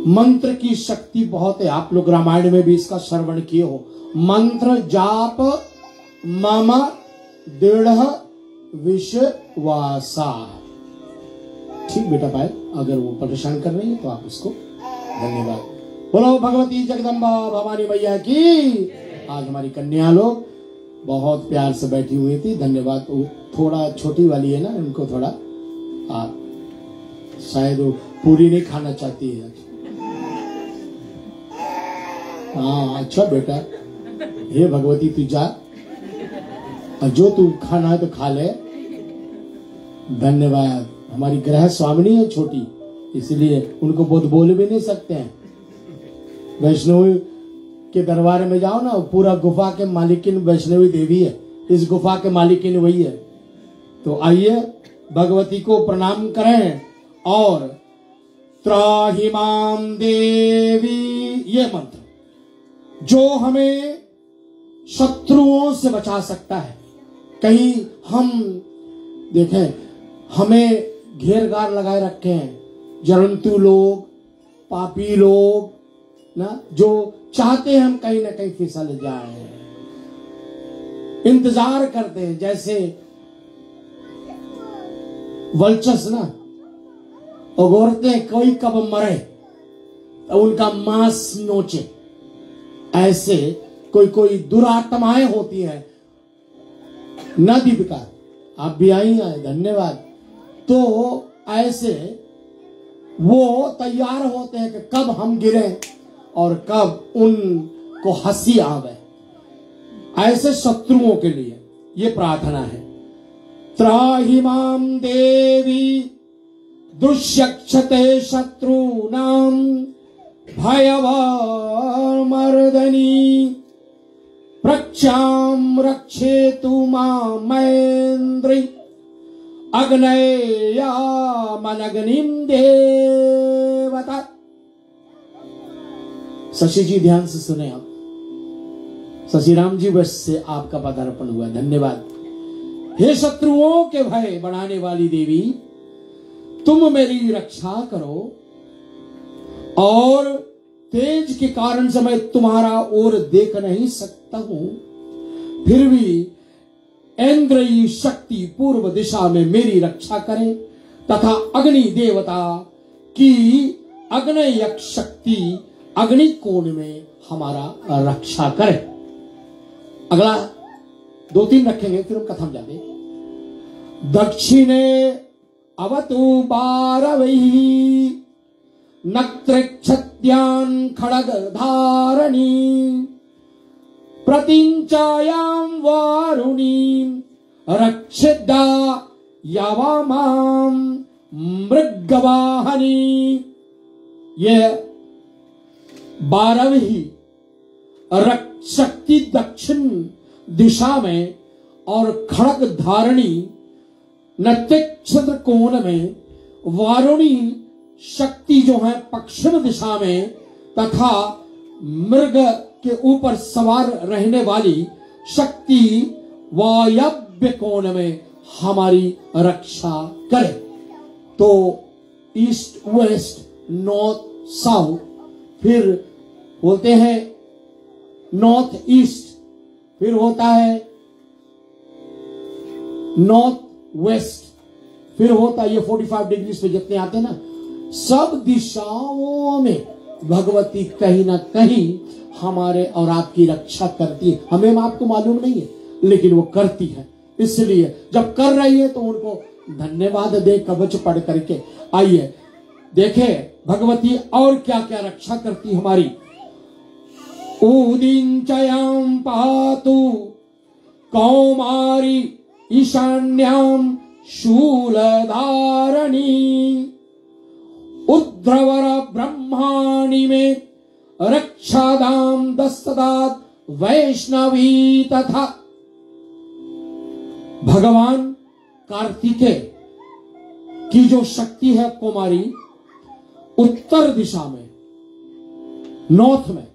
मंत्र की शक्ति बहुत है। आप लोग रामायण में भी इसका श्रवण किए हो। मंत्र जाप मम दृढ़ विश्वासा। ठीक बेटा भाई, अगर वो परेशान कर रही है तो आप उसको धन्यवाद बोलो। भगवती जगदम्बा भवानी मैया की। आज हमारी कन्या लोग बहुत प्यार से बैठी हुई थी। धन्यवाद। वो थोड़ा छोटी वाली है ना, उनको थोड़ा आप शायद वो पूरी नहीं खाना चाहती है। हाँ अच्छा बेटा, हे भगवती तू जा, जो तू खाना है तो खा ले। धन्यवाद। हमारी ग्रह स्वामिनी है छोटी, इसलिए उनको बहुत बोल भी नहीं सकते हैं। वैष्णवी के दरबार में जाओ ना, पूरा गुफा के मालिकिन वैष्णवी देवी है। इस गुफा के मालिकिन वही है। तो आइए भगवती को प्रणाम करें और त्राहि माम देवी, ये मंत्र जो हमें शत्रुओं से बचा सकता है। कहीं हम देखें, हमें घेरगार लगाए रखे हैं जरंतु लोग, पापी लोग ना, जो चाहते हैं हम कहीं ना कहीं फिसल जाए। इंतजार करते हैं, जैसे वल्चर्स ना अगोरते हैं कोई कब मरे तो उनका मांस नोचे। ऐसे कोई कोई दुरात्माएं होती हैं न दीपिका, आप भी आई हैं, धन्यवाद। तो ऐसे वो तैयार होते हैं कि कब हम गिरे और कब उनको हंसी आवे। ऐसे शत्रुओं के लिए ये प्रार्थना है। त्राहि माम देवी दुष्यक्षते शत्रूणां भयमर्दनी प्रक्षाम रक्षेतु मामेन्द्रि अग्नयमनग्निं देवता। शशि जी ध्यान से सुने आप। शशिराम जी बस से आपका पदार्पण हुआ, धन्यवाद। हे शत्रुओं के भय बढ़ाने वाली देवी, तुम मेरी रक्षा करो। और तेज के कारण से मैं तुम्हारा ओर देख नहीं सकता हूं, फिर भी इंद्रिय शक्ति पूर्व दिशा में मेरी रक्षा करे तथा अग्नि देवता की अग्नयक शक्ति अग्नि कोण में हमारा रक्षा करे। अगला 2-3 रखेंगे फिर हम कथम जाते। दक्षिणे अवतु पारवैः नक्षत्यान् खड़ग धारणी प्रतिंचायां वारुणीं रक्षिदा यावामां मृगवाहनी। ये 12वीं शक्ति दक्षिण दिशा में और खड़ग धारणी नक्षत्र कोण में, वारुणी शक्ति जो है पश्चिम दिशा में तथा मृग के ऊपर सवार रहने वाली शक्ति वायव्य कोण में हमारी रक्षा करे। तो ईस्ट वेस्ट नॉर्थ साउथ, फिर बोलते हैं नॉर्थ ईस्ट, फिर होता है नॉर्थ वेस्ट, फिर होता है ये 45 डिग्री पे जितने आते हैं ना, सब दिशाओं में भगवती कहीं ना कहीं हमारे और आपकी रक्षा करती है। हमें आपको मालूम नहीं है, लेकिन वो करती है। इसलिए जब कर रही है तो उनको धन्यवाद दे कवच पढ़ करके। आइए देखे भगवती और क्या क्या रक्षा करती हमारी। उदींचयां पातु कौमारी ईशान्यां शूलधारणी उद्रवर ब्रह्माणी में रक्षादाम दस्तदात वैष्णवी तथा। भगवान कार्तिकेय की जो शक्ति है कुमारी, उत्तर दिशा में नॉर्थ में,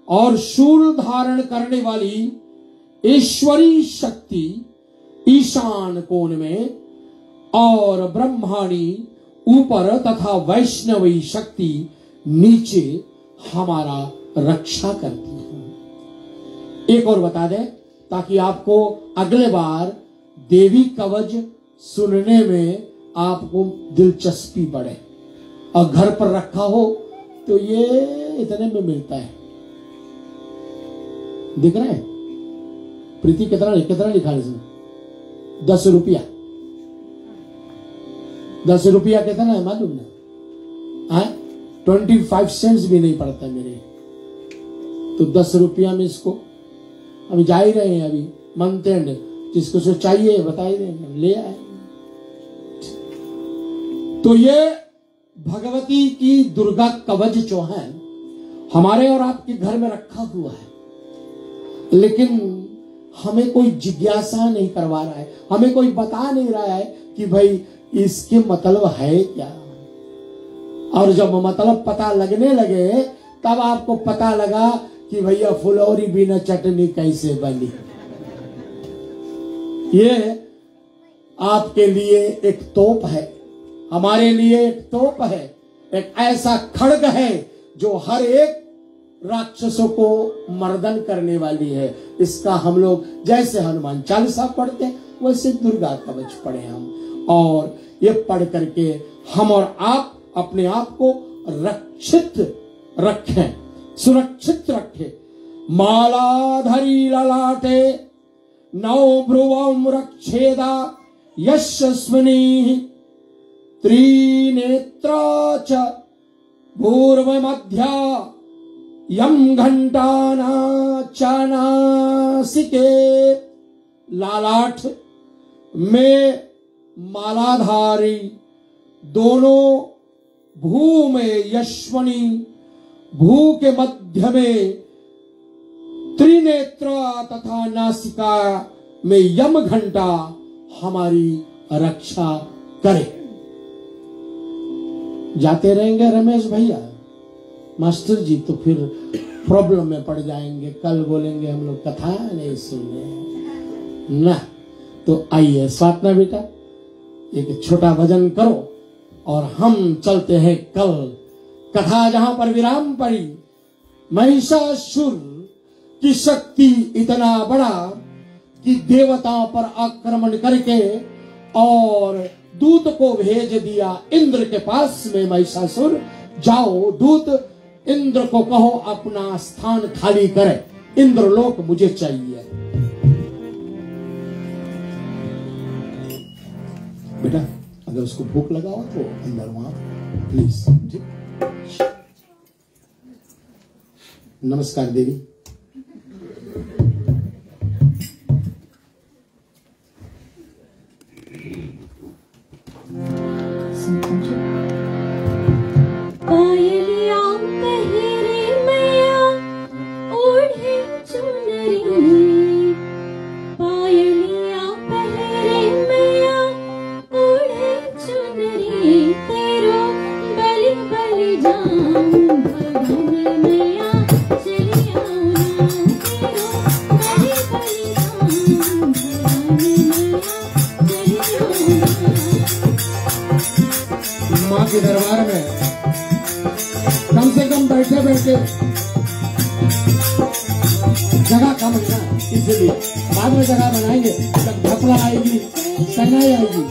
और शूल धारण करने वाली ईश्वरी शक्ति ईशान कोण में, और ब्रह्माणी ऊपर तथा वैष्णवी शक्ति नीचे हमारा रक्षा करती है। एक और बता दें ताकि आपको अगले बार देवी कवच सुनने में आपको दिलचस्पी बढ़े। और घर पर रखा हो तो ये इतने में मिलता है, दिख रहा है? प्रीति कितना लिखा है इसमें? 10 रुपया। 10 रुपया कितना है मालूम ना? 25 सेंट्स भी नहीं पड़ता मेरे। तो 10 रुपया में इसको अभी जा ही रहे हैं, अभी मंथ एंड, जिसको से चाहिए बताइए देंगे, ले आए। तो ये भगवती की दुर्गा कवच जो है हमारे और आपके घर में रखा हुआ है, लेकिन हमें कोई जिज्ञासा नहीं करवा रहा है, हमें कोई बता नहीं रहा है कि भाई इसके मतलब है क्या। और जब मतलब पता लगने लगे तब आपको पता लगा कि भैया फुलौरी बिना चटनी कैसे बनी। ये आपके लिए एक तोप है, हमारे लिए एक तोप है, एक ऐसा खड्ग है जो हर एक राक्षसों को मर्दन करने वाली है। इसका हम लोग जैसे हनुमान चालीसा पढ़ते वैसे दुर्गा कवच पढ़े हम, और ये पढ़ करके हम और आप अपने आप को रक्षित रखें, सुरक्षित रखें। मालाधरी ललाटे नौ भ्रुवं रक्षेदा यशस्विनी त्रिनेत्रा च पूर्वमध्या यम घंटाना चानासिके। लालाठ में मालाधारी, दोनों भू में यश्वनी, भू के मध्य में त्रिनेत्रा तथा नासिका में यम घंटा हमारी रक्षा करे। जाते रहेंगे रमेश भैया मास्टर जी तो फिर प्रॉब्लम में पड़ जाएंगे, कल बोलेंगे हम लोग कथा नहीं सुने ना। तो आइए स्वात्मा बेटा एक छोटा भजन करो और हम चलते हैं कल। कथा जहां पर विराम पड़ी, महिषासुर की शक्ति इतना बड़ा कि देवताओं पर आक्रमण करके और दूत को भेज दिया इंद्र के पास में। महिषासुर जाओ, दूत इंद्र को कहो अपना स्थान खाली करे, इंद्रलोक मुझे चाहिए। बेटा अगर उसको भूख लगाओ तो अंदर वहां प्लीज। नमस्कार देवी। पायलियां पहरे मैया ओढ़े चुनरी, पायलियां पहरे मैया ओढ़े चुनरी, तेरो बलि बलि जाऊं भगन मैया चली आऊं ना, तेरो बलि बलि जाऊं भगन मैया चली आऊं ना। माँ के दरबार में कम से कम बैठे बैठे जगह कम है ना, इसलिए बाद में जगह बनाएंगे। जब ढपला आएगी, सनाई आएगी।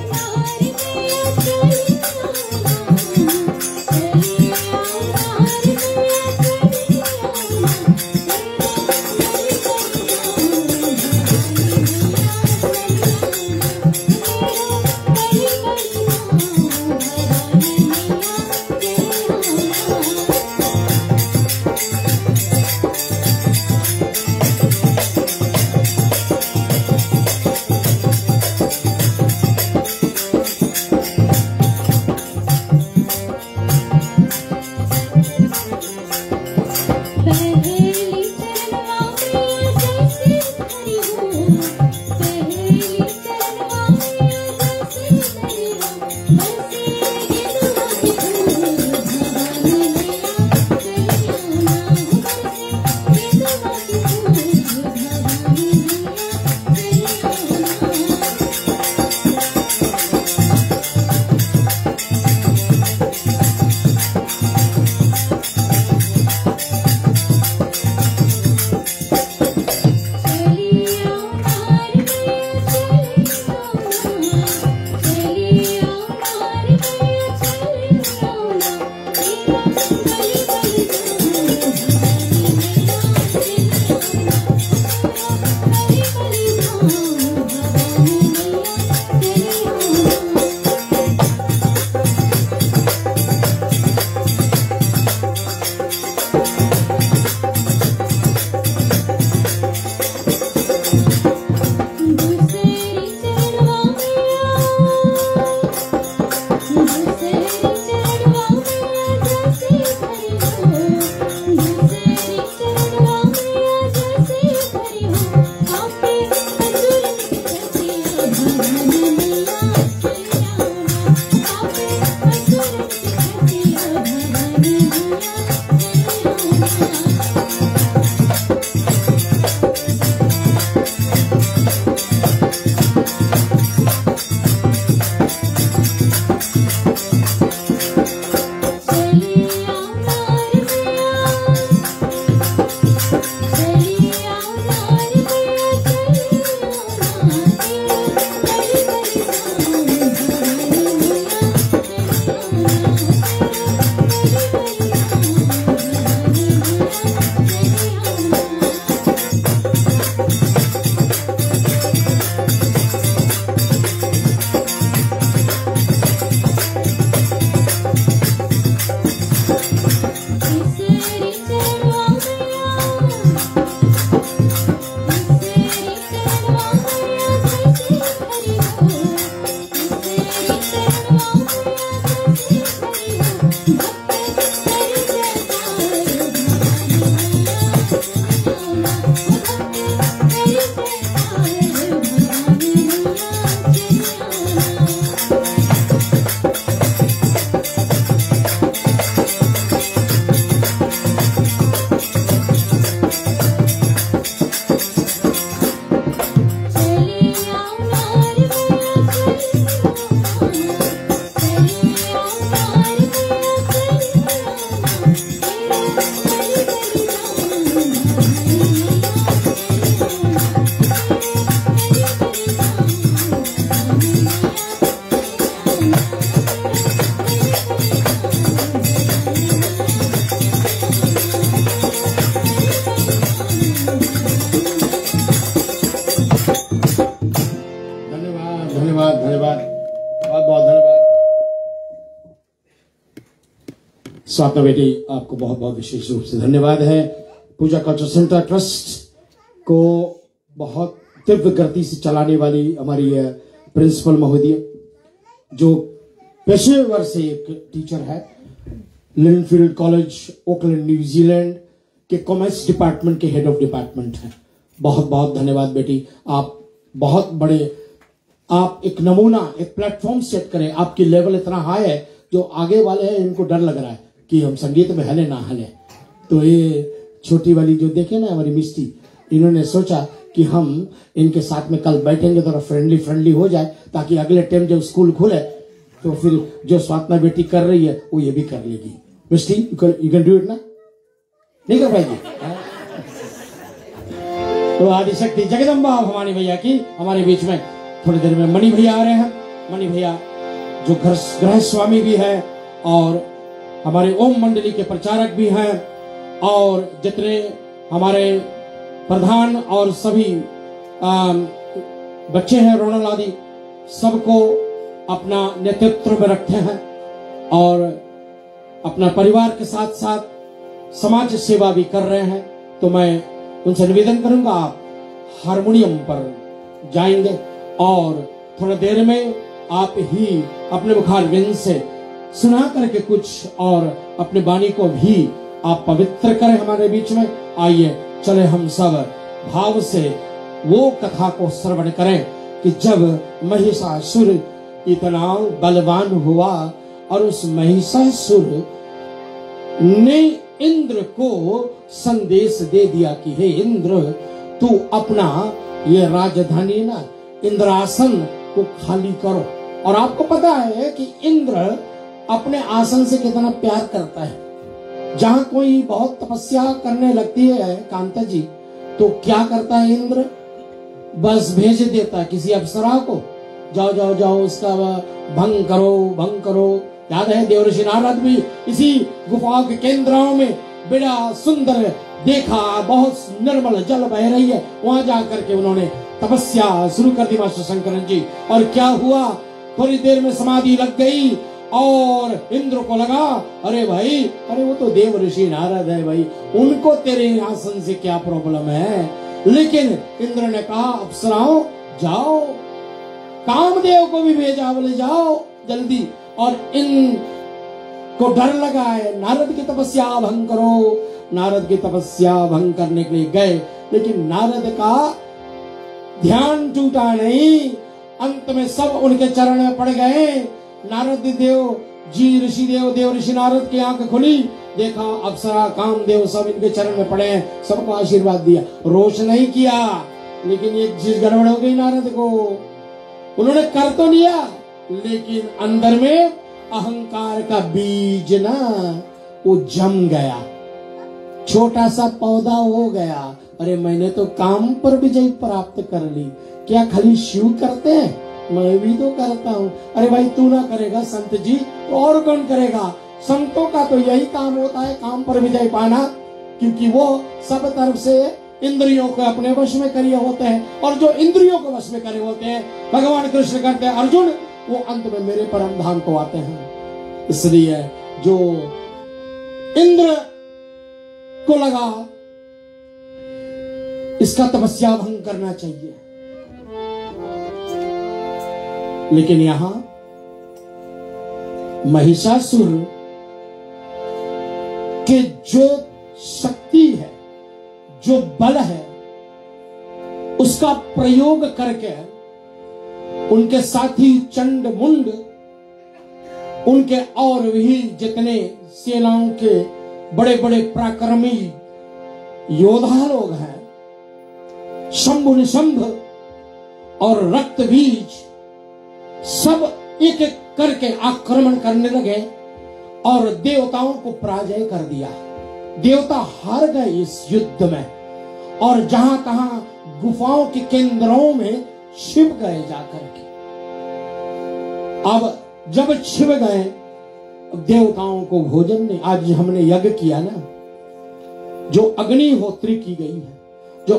स्वात्मा बेटी, आपको बहुत बहुत विशेष रूप से धन्यवाद है। पूजा कल्चर सेंटर ट्रस्ट को बहुत तीव्र गति से चलाने वाली हमारी प्रिंसिपल महोदय, जो पेशेवर से एक टीचर है, लिंडफील्ड कॉलेज ओकलैंड न्यूजीलैंड के कॉमर्स डिपार्टमेंट के हेड ऑफ डिपार्टमेंट हैं। बहुत बहुत धन्यवाद बेटी, आप बहुत बड़े, आप एक नमूना, एक प्लेटफॉर्म सेट करें। आपकी लेवल इतना हाई है, जो आगे वाले हैं इनको डर लग रहा है कि हम संगीत में हले ना हले। तो ये छोटी वाली जो देखे ना हमारी मिस्टी, इन्होंने सोचा कि हम इनके साथ में कल बैठेंगे, थोड़ा फ्रेंडली हो जाए, ताकि अगले टाइम जब स्कूल खुले तो फिर जो स्वात्मा बेटी कर रही है वो ये भी कर लेगी। मिस्टी, यू कैन डू इट ना? नहीं कर पाएगी? तो आदिशक्ति जगदम्बा भवानी भैया की हमारे बीच में थोड़ी देर में मणि भैया आ रहे हैं। मणि भैया जो गृह स्वामी भी है और हमारे ओम मंडली के प्रचारक भी हैं, और जितने हमारे प्रधान और सभी बच्चे हैं, रोनल आदि, सबको अपना नेतृत्व में रखते हैं और अपना परिवार के साथ साथ समाज सेवा भी कर रहे हैं। तो मैं उनसे निवेदन करूंगा, आप हारमोनियम पर जाएंगे और थोड़ा देर में आप ही अपने मुखार विंद से सुना करके कुछ और अपने वाणी को भी आप पवित्र करें हमारे बीच में। आइए चले हम सब भाव से वो कथा को श्रवण करें कि जब महिषासुर इतना बलवान हुआ और उस महिषासुर ने इंद्र को संदेश दे दिया कि हे इंद्र, तू अपना ये राजधानी ना इंद्रासन को खाली करो। और आपको पता है कि इंद्र अपने आसन से कितना प्यार करता है। जहां कोई बहुत तपस्या करने लगती है कांता जी, तो क्या करता है इंद्र? बस भेज देता है किसी अप्सरा को, जाओ जाओ जाओ उसका भंग करो। याद है देवर्षि नारद भी इसी गुफाओं के केंद्रों में बड़ा सुंदर देखा, बहुत निर्मल जल बह रही है, वहां जाकर के उन्होंने तपस्या शुरू कर दी मास्टर शंकरन जी। और क्या हुआ, थोड़ी देर में समाधि लग गई और इंद्र को लगा अरे भाई, अरे वो तो देव ऋषि नारद है भाई, उनको तेरे आसन से क्या प्रॉब्लम है। लेकिन इंद्र ने कहा अप्सराओं जाओ, कामदेव को भी भेजा, बोले जाओ जल्दी। और इन को डर लगा है, नारद की तपस्या भंग करो। नारद की तपस्या भंग करने के लिए गए, लेकिन नारद का ध्यान टूटा नहीं, अंत में सब उनके चरण में पड़ गए। नारद देव जी ऋषि देव ऋषि नारद की आंख खुली, देखा अप्सरा कामदेव सब इनके चरण में पड़े हैं, सबको आशीर्वाद दिया, रोष नहीं किया। लेकिन एक चीज गड़बड़ हो गई नारद को, उन्होंने कर तो लिया लेकिन अंदर में अहंकार का बीज ना वो जम गया, छोटा सा पौधा हो गया। अरे मैंने तो काम पर विजय प्राप्त कर ली, क्या खाली शिव करते हैं? मैं भी तो करता हूँ। अरे भाई तू ना करेगा संत जी तो और कौन करेगा? संतों का तो यही काम होता है, काम पर विजय पाना, क्योंकि वो सब तरफ से इंद्रियों को अपने वश में करे होते हैं, और जो इंद्रियों को वश में करे होते हैं भगवान कृष्ण करते हैं अर्जुन, वो अंत में मेरे परम धाम को आते हैं। इसलिए जो इंद्र को लगा इसका तपस्या भंग करना चाहिए, लेकिन यहां महिषासुर के जो शक्ति है, जो बल है, उसका प्रयोग करके उनके साथी चंड मुंड, उनके और भी जितने सेनाओं के बड़े बड़े पराक्रमी योद्धा लोग हैं, शंभु निशंभ और रक्त बीज, सब एक एक करके आक्रमण करने लगे और देवताओं को पराजय कर दिया। देवता हार गए इस युद्ध में, और जहां तहां गुफाओं के केंद्रों में छिप गए जाकर के। अब जब छिप गए, देवताओं को भोजन ने, आज हमने यज्ञ किया ना, जो अग्निहोत्री की गई है, जो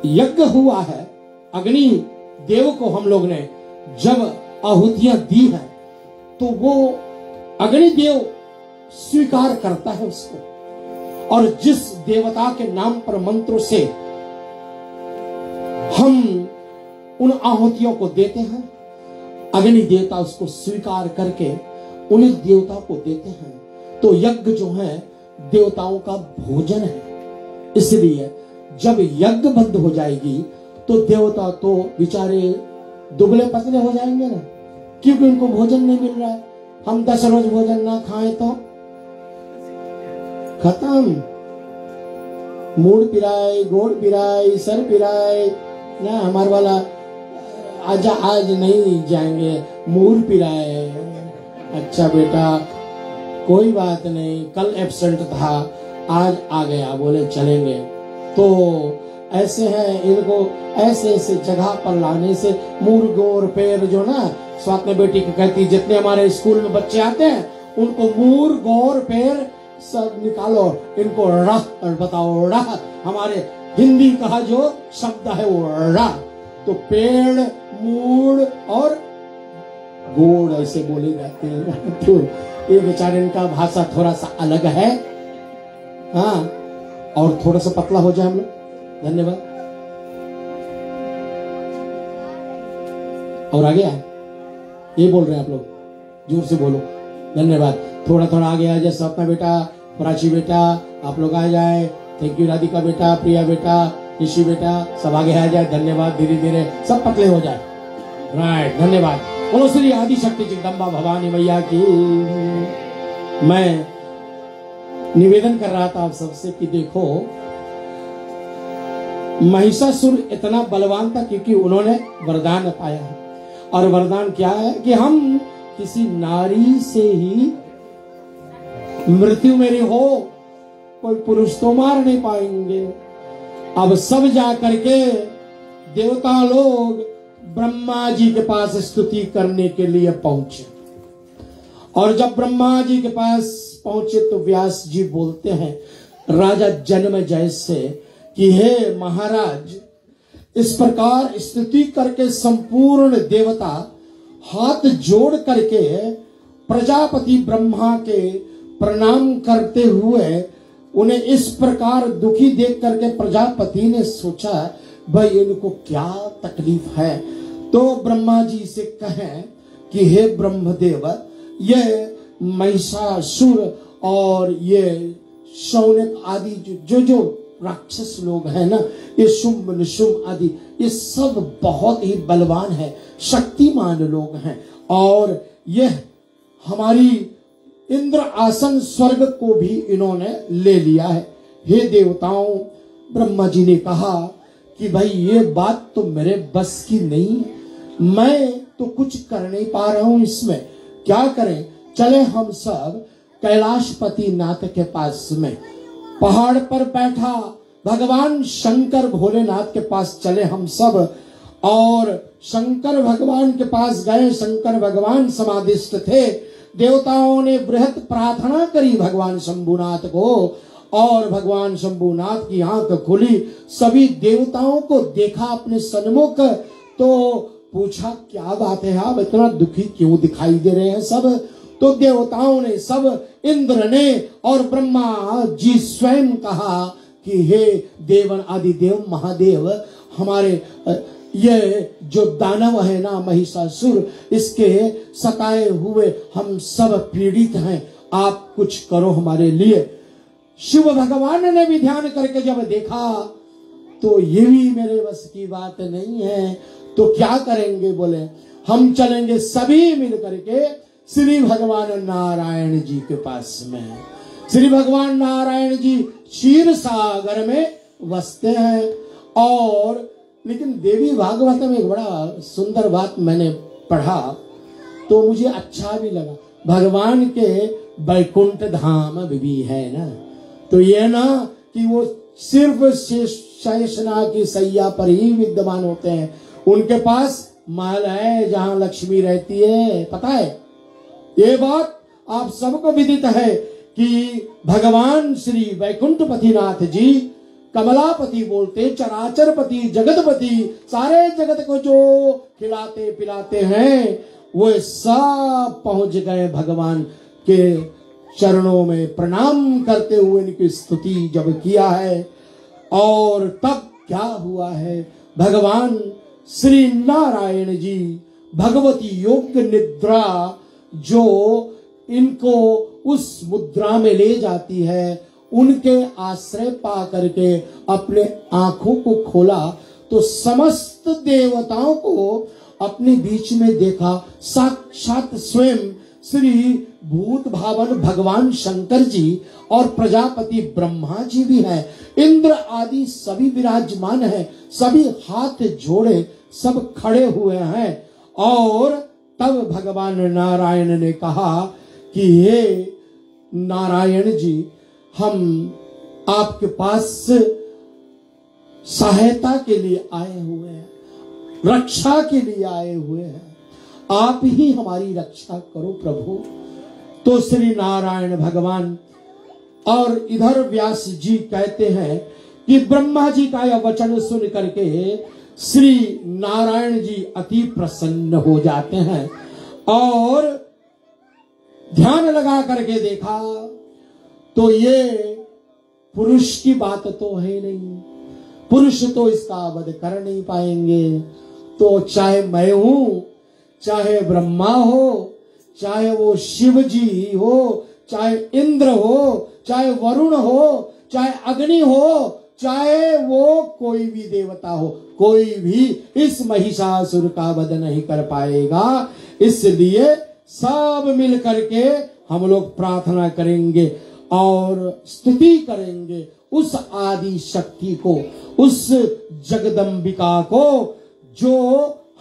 यज्ञ हुआ है, अग्नि देव को हम लोग ने जब आहुतियां दी है, तो वो अग्निदेव स्वीकार करता है उसको। और जिस देवता के नाम पर मंत्रों से हम उन आहुतियों को देते हैं, अग्नि देवता उसको स्वीकार करके उन्हीं देवता को देते हैं। तो यज्ञ जो है देवताओं का भोजन है। इसलिए जब यज्ञ बंद हो जाएगी तो देवता तो बेचारे दुबले पतले हो जाएंगे ना, क्योंकि उनको भोजन नहीं मिल रहा है। हम 10 रोज भोजन ना खाएं तो खत्म, मूड पिराए, गोड़ पिराए, सर पिराए ना, हमारे वाला आजा आज नहीं जाएंगे, मूड पिराए। अच्छा बेटा कोई बात नहीं, कल एब्सेंट था, आज आ गया, बोले चलेंगे। तो ऐसे हैं, इनको ऐसे ऐसे जगह पर लाने से मुर्ग और पैर जो ना, स्वात में बेटी को कहती जितने हमारे स्कूल में बच्चे आते हैं उनको मुर्ग और पैर सब निकालो, इनको राह बताओ। राह हमारे हिंदी का जो शब्द है वो राह, तो पेड़, मूड़ और गोड़ ऐसे बोले जाते हैं। तो ये बेचारे इनका भाषा थोड़ा सा अलग है। हाँ, और थोड़ा सा पतला हो जाए हम लोग। धन्यवाद। और आगे आए, ये बोल रहे हैं आप लोग, जोर से बोलो। धन्यवाद। थोड़ा थोड़ा आगे आ जाए, सपना बेटा, प्राची बेटा, आप लोग आ जाए। थैंक यू राधिका बेटा, प्रिया बेटा, ऋषि बेटा, सब आगे आ जाए। धन्यवाद। धीरे धीरे सब पतले हो जाए। राइट, धन्यवाद। बोलो श्री आदि शक्ति जगदम्बा भवानी मैया की। मैं निवेदन कर रहा था आप सबसे कि देखो, महिषासुर इतना बलवान था क्योंकि उन्होंने वरदान पाया है। और वरदान क्या है कि हम किसी नारी से ही मृत्यु मेरी हो, कोई पुरुष तो मार नहीं पाएंगे। अब सब जा करके देवता लोग ब्रह्मा जी के पास स्तुति करने के लिए पहुंचे। और जब ब्रह्मा जी के पास पहुंचे तो व्यास जी बोलते हैं राजा जन्मेजय से कि हे महाराज, इस प्रकार स्तुति करके संपूर्ण देवता हाथ जोड़ करके प्रजापति ब्रह्मा के प्रणाम करते हुए उन्हें इस प्रकार दुखी देख करके प्रजापति ने सोचा भाई इनको क्या तकलीफ है। तो ब्रह्मा जी से कहें कि हे ब्रह्मदेव, ये महिषासुर और ये शौनक आदि जो राक्षस लोग हैं ना, ये शुंभ निशुंभ आदि, ये सब बहुत ही बलवान है, शक्तिमान लोग हैं। और ये हमारी इंद्र आसन स्वर्ग को भी इन्होंने ले लिया है। हे देवताओं, ब्रह्मा जी ने कहा कि भाई ये बात तो मेरे बस की नहीं है, मैं तो कुछ कर नहीं पा रहा हूं, इसमें क्या करें। चले हम सब कैलाशपति नाथ के पास में, पहाड़ पर बैठा भगवान शंकर भोलेनाथ के पास चले हम सब। और शंकर भगवान के पास गए। शंकर भगवान समाधिस्थ थे। देवताओं ने बृहत प्रार्थना करी भगवान शंभुनाथ को, और भगवान शंभुनाथ की आंख खुली। सभी देवताओं को देखा अपने सन्मुख, तो पूछा क्या बात है, आप इतना दुखी क्यों दिखाई दे रहे हैं सब। तो देवताओं ने सब, इंद्र ने और ब्रह्मा जी स्वयं कहा कि हे देवन आदि देव महादेव, हमारे ये जो दानव है ना महिषासुर, इसके सताए हुए हम सब पीड़ित हैं, आप कुछ करो हमारे लिए। शिव भगवान ने भी ध्यान करके जब देखा तो ये भी मेरे बस की बात नहीं है, तो क्या करेंगे। बोले हम चलेंगे सभी मिल करके श्री भगवान नारायण जी के पास में। श्री भगवान नारायण जी क्षीर सागर में बसते हैं। और लेकिन देवी भागवत में एक बड़ा सुंदर बात मैंने पढ़ा तो मुझे अच्छा भी लगा। भगवान के बैकुंठ धाम भी है ना, तो ये ना कि वो सिर्फ शेषना की सैया पर ही विद्यमान होते हैं। उनके पास महल है जहां लक्ष्मी रहती है, पता है ये बात आप सबको विदित है कि भगवान श्री वैकुंठपतिनाथ जी कमलापति बोलते, चराचरपति, जगतपति, सारे जगत को जो खिलाते पिलाते हैं, वो सब पहुंच गए भगवान के चरणों में प्रणाम करते हुए इनकी स्तुति जब किया है, और तब क्या हुआ है, भगवान श्री नारायण जी भगवती योग निद्रा जो इनको उस मुद्रा में ले जाती है, उनके आश्रय पा करके अपने आंखों को खोला तो समस्त देवताओं को अपने बीच में देखा। साक्षात स्वयं श्री भूत भावन भगवान शंकर जी और प्रजापति ब्रह्मा जी भी हैं, इंद्र आदि सभी विराजमान हैं, सभी हाथ जोड़े सब खड़े हुए हैं। और तब भगवान नारायण ने कहा कि हे नारायण जी, हम आपके पास सहायता के लिए आए हुए हैं, रक्षा के लिए आए हुए हैं, आप ही हमारी रक्षा करो प्रभु। तो श्री नारायण भगवान और इधर व्यास जी कहते हैं कि ब्रह्मा जी का यह वचन सुन करके श्री नारायण जी अति प्रसन्न हो जाते हैं और ध्यान लगा करके देखा तो ये पुरुष की बात तो है नहीं, पुरुष तो इसका वध कर नहीं पाएंगे। तो चाहे मैं हूं, चाहे ब्रह्मा हो, चाहे वो शिव जी हो, चाहे इंद्र हो, चाहे वरुण हो, चाहे अग्नि हो, चाहे वो कोई भी देवता हो, कोई भी इस महिषासुर का वध नहीं कर पाएगा। इसलिए सब मिल करके हम लोग प्रार्थना करेंगे और स्तुति करेंगे उस आदि शक्ति को, उस जगदम्बिका को जो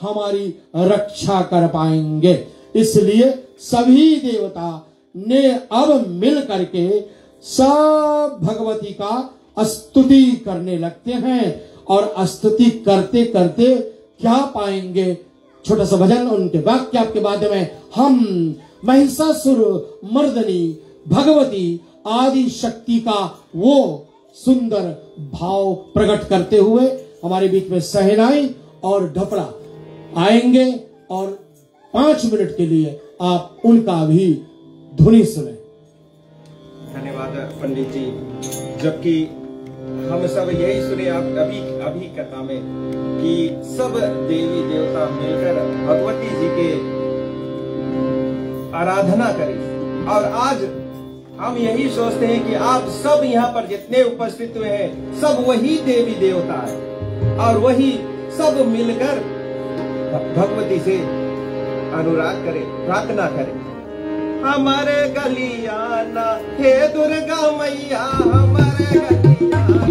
हमारी रक्षा कर पाएंगे। इसलिए सभी देवता ने अब मिल करके सब भगवती का स्तुति करने लगते हैं और स्तुति करते करते क्या पाएंगे, छोटा सा भजन उनके वाक्य आपके बाद में हम महिषासुर मर्दनी भगवती आदि शक्ति का वो सुंदर भाव प्रकट करते हुए हमारे बीच में सहनाई और ढपड़ा आएंगे और 5 मिनट के लिए आप उनका भी धुनी सुने। धन्यवाद पंडित जी। जबकि हम सब यही सुने आप अभी कथा में कि सब देवी देवता मिलकर भगवती जी के आराधना करें, और आज हम यही सोचते हैं कि आप सब यहाँ पर जितने उपस्थित हुए हैं सब वही देवी देवता है और वही सब मिलकर भगवती से अनुराग करें, प्रार्थना करें। हमारे गलियाना हे दुर्गा मैया, हमारे गलियाना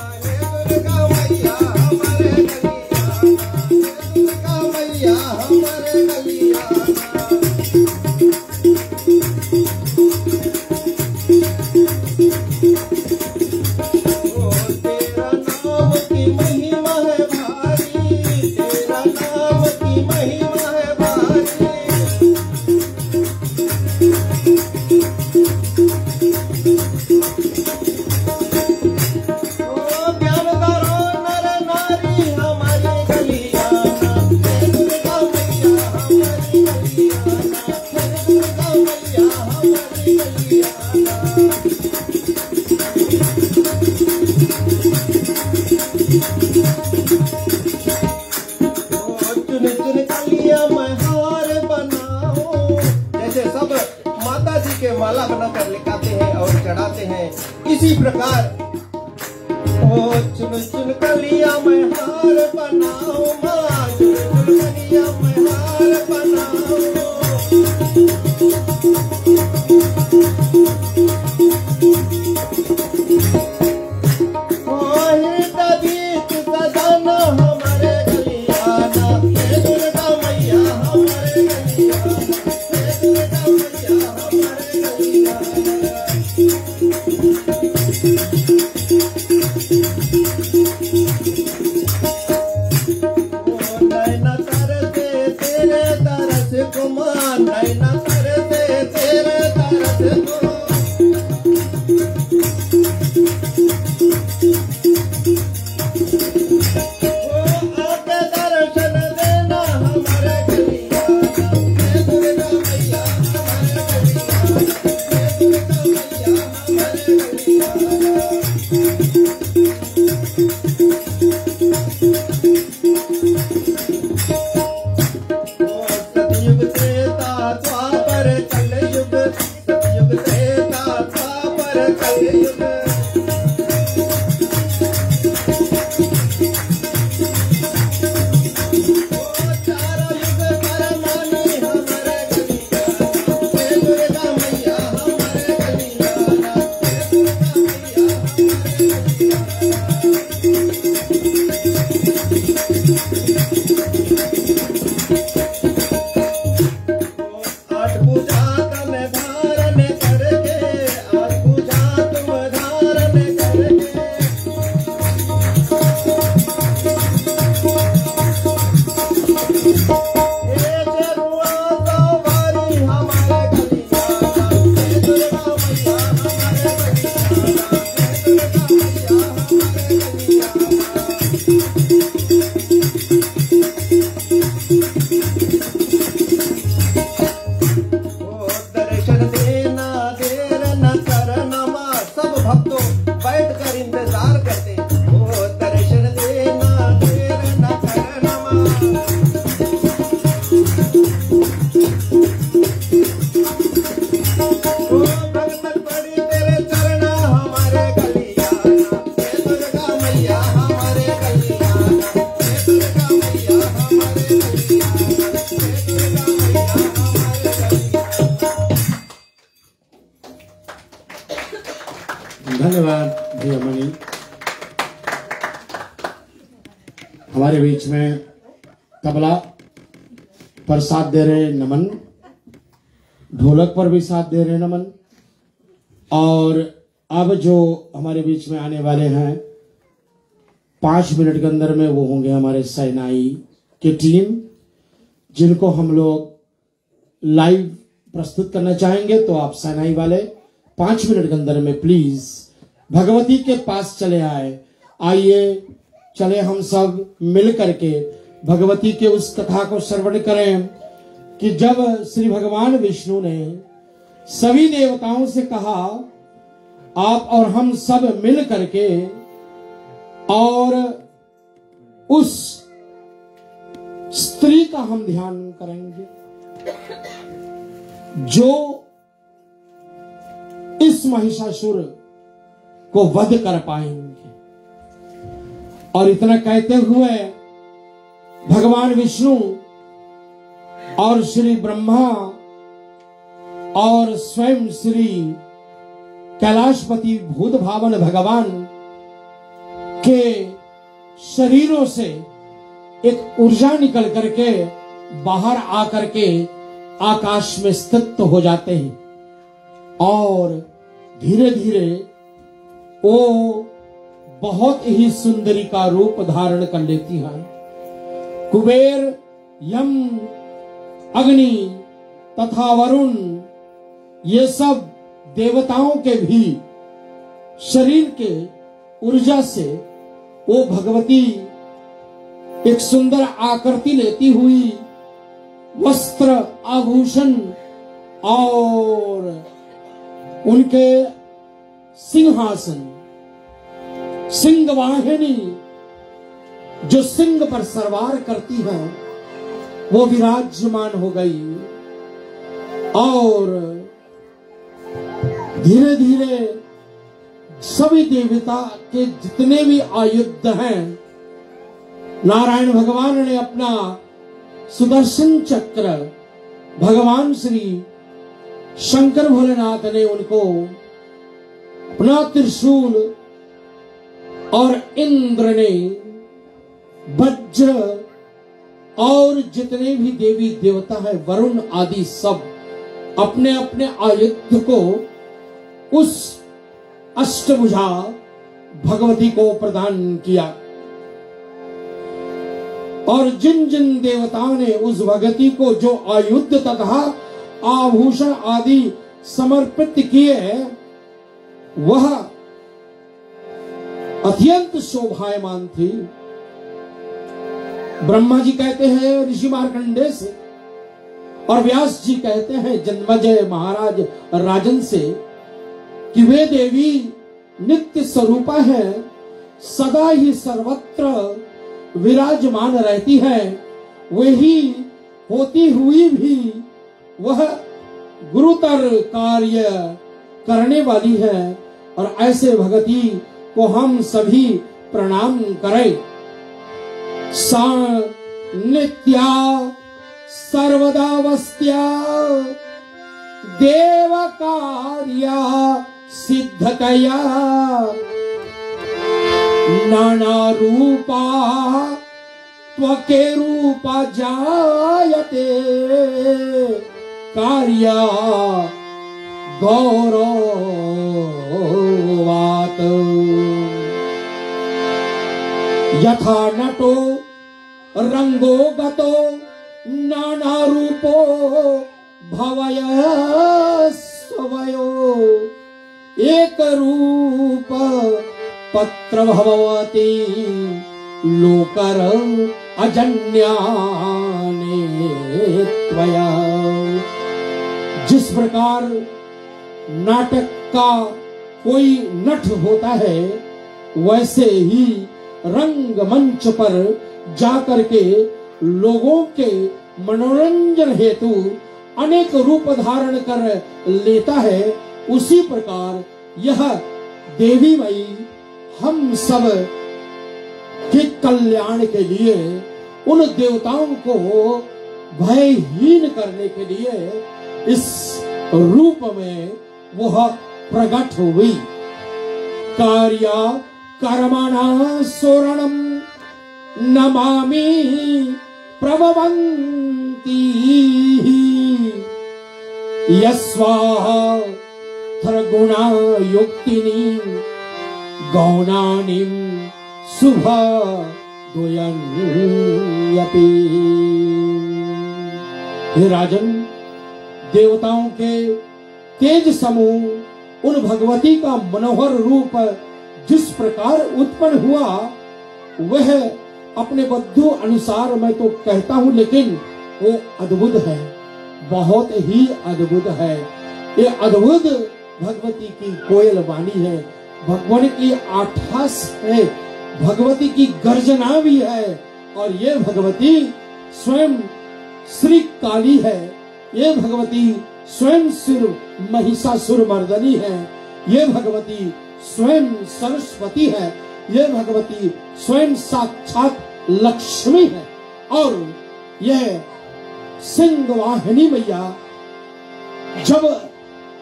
हे दुर्गा मैया, हमारे गलियाना। माला बनाकर लिखाते हैं और चढ़ाते हैं, इसी प्रकार ओ चुन चुन कलिया मैं हार बनाऊं, मां चुन चुन कलिया मैं हार बनाऊं। हमारे गलियाना हे दुर्गा मैया, हमारे गलियाना हे दुर्गा मैया, हमारे गलियाना। धन्यवाद भैया मणि। हमारे बीच में तबला पर साथ दे रहे नमन, ढोलक पर भी साथ दे रहे नमन, और अब जो हमारे बीच में आने वाले हैं 5 मिनट के अंदर में वो होंगे हमारे सैनाई की टीम, जिनको हम लोग लाइव प्रस्तुत करना चाहेंगे। तो आप सैनाई वाले 5 मिनट के अंदर में प्लीज भगवती के पास चले आए। आइए चले हम सब मिल करके भगवती के उस कथा को श्रवण करें कि जब श्री भगवान विष्णु ने सभी देवताओं से कहा आप और हम सब मिल करके और उस स्त्री का हम ध्यान करेंगे जो इस महिषासुर को वध कर पाएंगे। और इतना कहते हुए भगवान विष्णु और श्री ब्रह्मा और स्वयं श्री कैलाशपति भूत भावन भगवान के शरीरों से एक ऊर्जा निकल करके बाहर आकर के आकाश में स्थित हो जाते हैं और धीरे धीरे वो बहुत ही सुंदरी का रूप धारण कर लेती है। कुबेर, यम, अग्नि तथा वरुण ये सब देवताओं के भी शरीर के ऊर्जा से वो भगवती एक सुंदर आकृति लेती हुई वस्त्र आभूषण और उनके सिंहासन सिंह वाहिनी जो सिंह पर सवार करती है वो विराजमान हो गई और धीरे धीरे सभी देवता के जितने भी आयुध हैं नारायण भगवान ने अपना सुदर्शन चक्र भगवान श्री शंकर भोलेनाथ ने उनको अपना त्रिशूल और इंद्र ने वज्र और जितने भी देवी देवता है वरुण आदि सब अपने अपने आयुध को उस अष्टभुजा भगवती को प्रदान किया। और जिन जिन देवताओं ने उस भगवती को जो आयुध तथा आभूषण आदि समर्पित किए वह अत्यंत शोभायमान थी। ब्रह्मा जी कहते हैं ऋषि मार्कंडेय से, और व्यास जी कहते हैं जन्मजय महाराज राजन से कि वे देवी नित्य स्वरूपा है, सदा ही सर्वत्र विराजमान रहती है। वही होती हुई भी वह गुरुतर कार्य करने वाली है, और ऐसे भगती को हम सभी प्रणाम करें। सा नित्या सर्वदावस्थ्या देव कार्या सिद्धतया नाना रूपा त्वके रूपा जायते कार्या गौरवात् यथा नटो रंगो गतो नाना रूपो भवय स्वयो एक रूप पत्र भवति लोकर अजन्याने त्वया। जिस प्रकार नाटक का कोई नट होता है, वैसे ही रंगमंच पर जाकर के लोगों के मनोरंजन हेतु अनेक रूप धारण कर लेता है, उसी प्रकार यह देवी मई हम सब के कल्याण के लिए, उन देवताओं को भयहीन करने के लिए इस रूप में वह प्रकट हुई। कार्या कर्मणा सोरणम नमामि प्रभवन्ति यस्वाहा थर्गुणा युक्तिनी गौणानिम शुभ दुयन्यपि। हे राजन, देवताओं के तेज समूह उन भगवती का मनोहर रूप जिस प्रकार उत्पन्न हुआ, वह अपने बद्धू अनुसार मैं तो कहता हूं, लेकिन वो अद्भुत है, बहुत ही अद्भुत है। ये अद्भुत भगवती की कोयल वाणी है, भगवान की आठास है, भगवती की गर्जना भी है, और ये भगवती स्वयं श्री काली है, ये भगवती स्वयं सिर महिषासुर मर्दनी है, ये भगवती स्वयं सरस्वती है, ये भगवती स्वयं साक्षात लक्ष्मी है। और यह सिंहवाहिनी मैया जब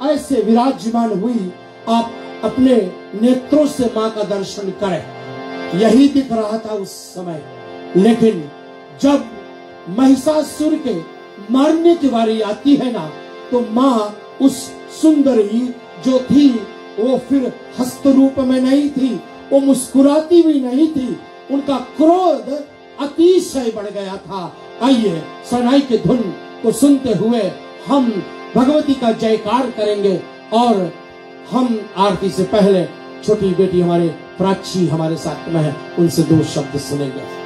ऐसे विराजमान हुई, आप अपने नेत्रों से मां का दर्शन करें, यही दिख रहा था उस समय। लेकिन जब महिषासुर के मारने की बारी आती है ना, तो मां उस सुंदरी जो थी वो फिर हस्त रूप में नहीं थी, वो मुस्कुराती भी नहीं थी, उनका क्रोध अतिशय बढ़ गया था। आइए सनाई के धुन को सुनते हुए हम भगवती का जयकार करेंगे, और हम आरती से पहले छोटी बेटी हमारे प्राची हमारे साथ में है, उनसे 2 शब्द सुनेंगे।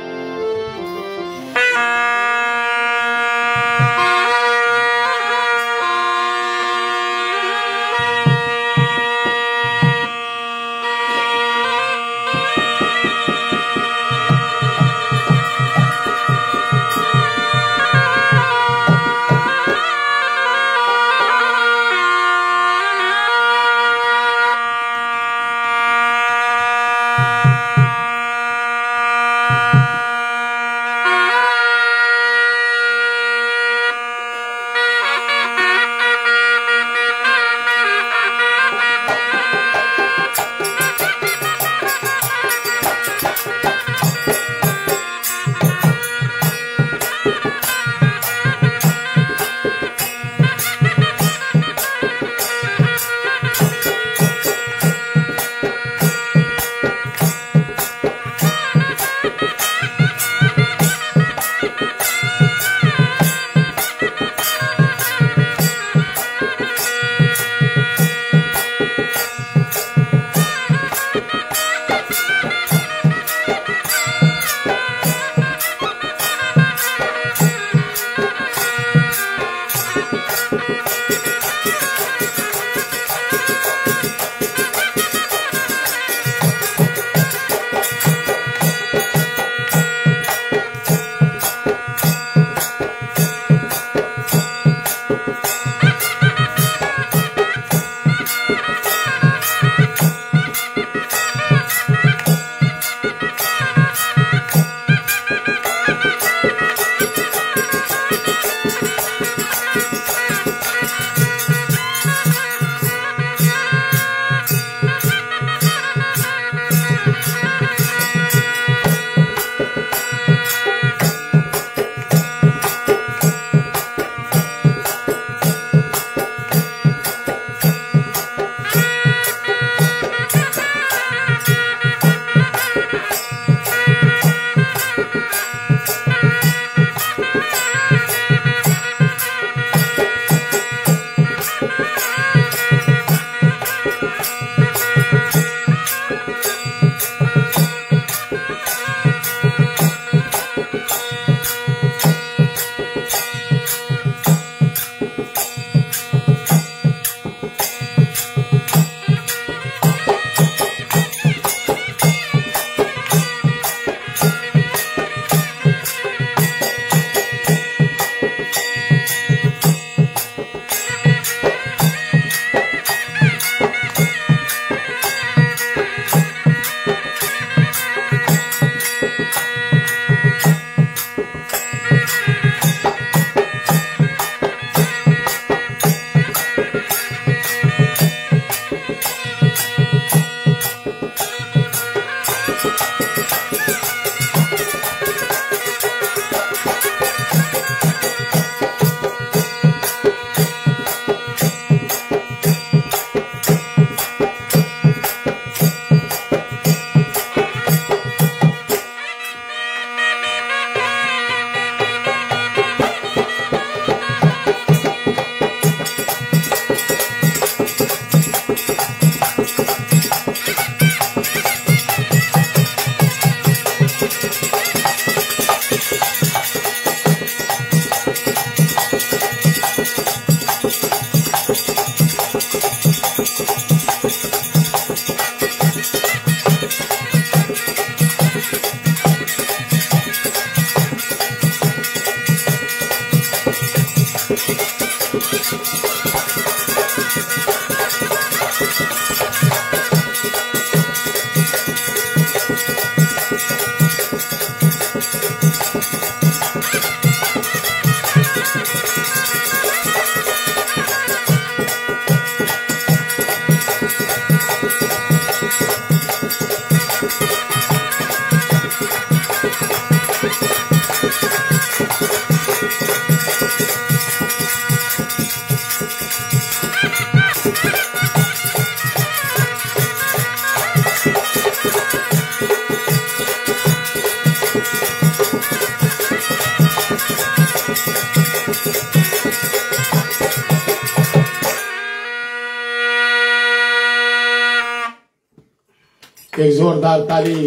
एक जोरदार ताली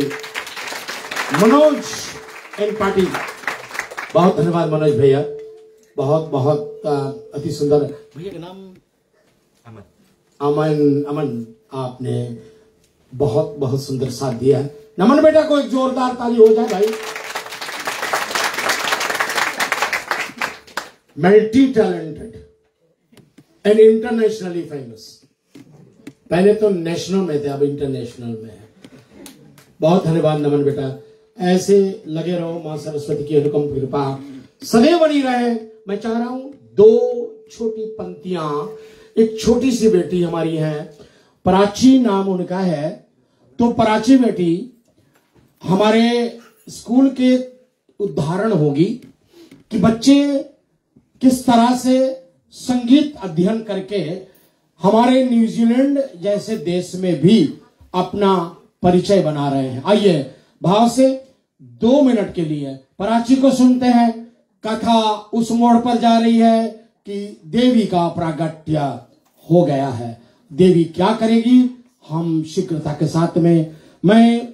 मनोज एंड पाटिल। बहुत धन्यवाद मनोज भैया, बहुत बहुत अति सुंदर। भैया का नाम अमन। अमन, आपने बहुत बहुत सुंदर साथ दिया है। नमन बेटा को एक जोरदार ताली हो जाए भाई। Multi talented and internationally famous. पहले तो नेशनल में थे, अब इंटरनेशनल में है। बहुत धन्यवाद नमन बेटा, ऐसे लगे रहो। मां सरस्वती की अनुपम कृपा सदैव बनी रहे। मैं चाह रहा हूं 2 छोटी पंक्तियां। एक छोटी सी बेटी हमारी है, प्राची नाम उनका है। तो प्राची बेटी हमारे स्कूल के उदाहरण होगी कि बच्चे किस तरह से संगीत अध्ययन करके हमारे न्यूजीलैंड जैसे देश में भी अपना परिचय बना रहे हैं। आइए भाव से 2 मिनट के लिए प्राची को सुनते हैं। कथा उस मोड़ पर जा रही है कि देवी का प्रागट्य हो गया है। देवी क्या करेगी, हम शीघ्रता के साथ में। मैं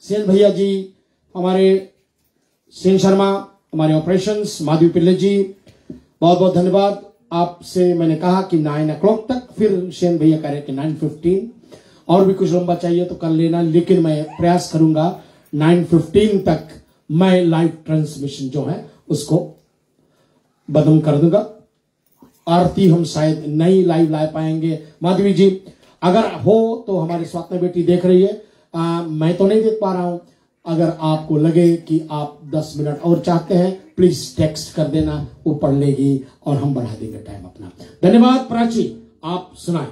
सेन भैया जी, हमारे सेन शर्मा, हमारे ऑपरेशंस माधवी पिल्ले जी, बहुत बहुत धन्यवाद। आपसे मैंने कहा कि 9 o'clock तक, फिर सेन भैया कह रहे कि 9:15, और भी कुछ लंबा चाहिए तो कर लेना, लेकिन मैं प्रयास करूंगा 9:15 तक मैं लाइव ट्रांसमिशन जो है उसको बंद कर दूंगा। आरती हम शायद नहीं लाइव ला पाएंगे। माधवी जी अगर हो तो हमारी स्वात्मा बेटी देख रही है, मैं तो नहीं देख पा रहा हूं। अगर आपको लगे कि आप 10 मिनट और चाहते हैं, प्लीज टेक्स्ट कर देना, वो पढ़ लेगी और हम बढ़ा देंगे टाइम अपना। धन्यवाद प्राची, आप सुनाएं।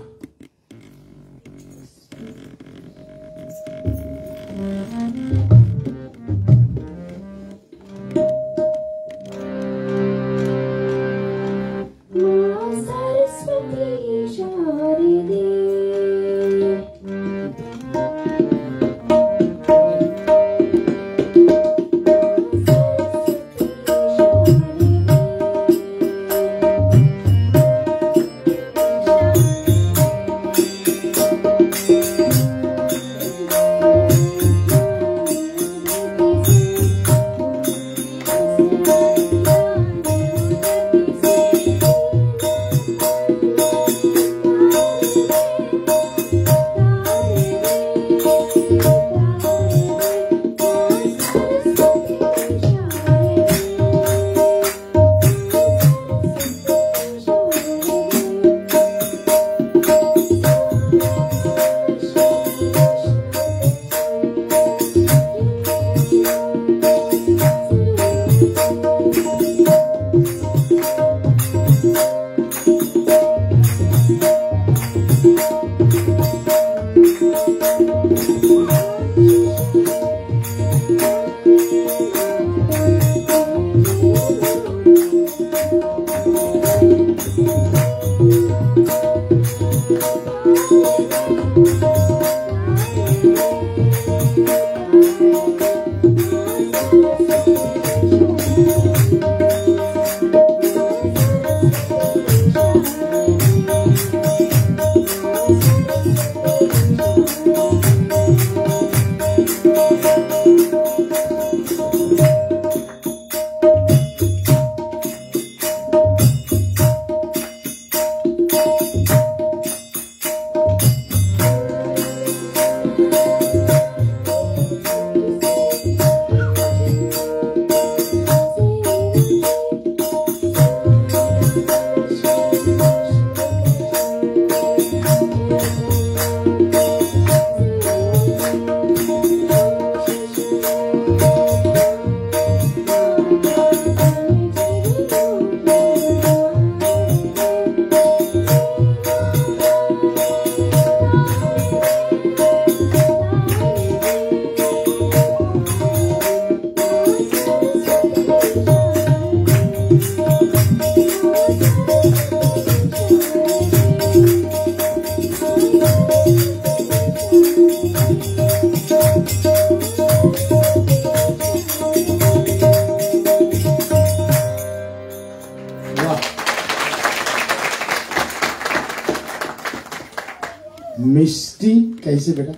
मिस्टी कैसे बेटा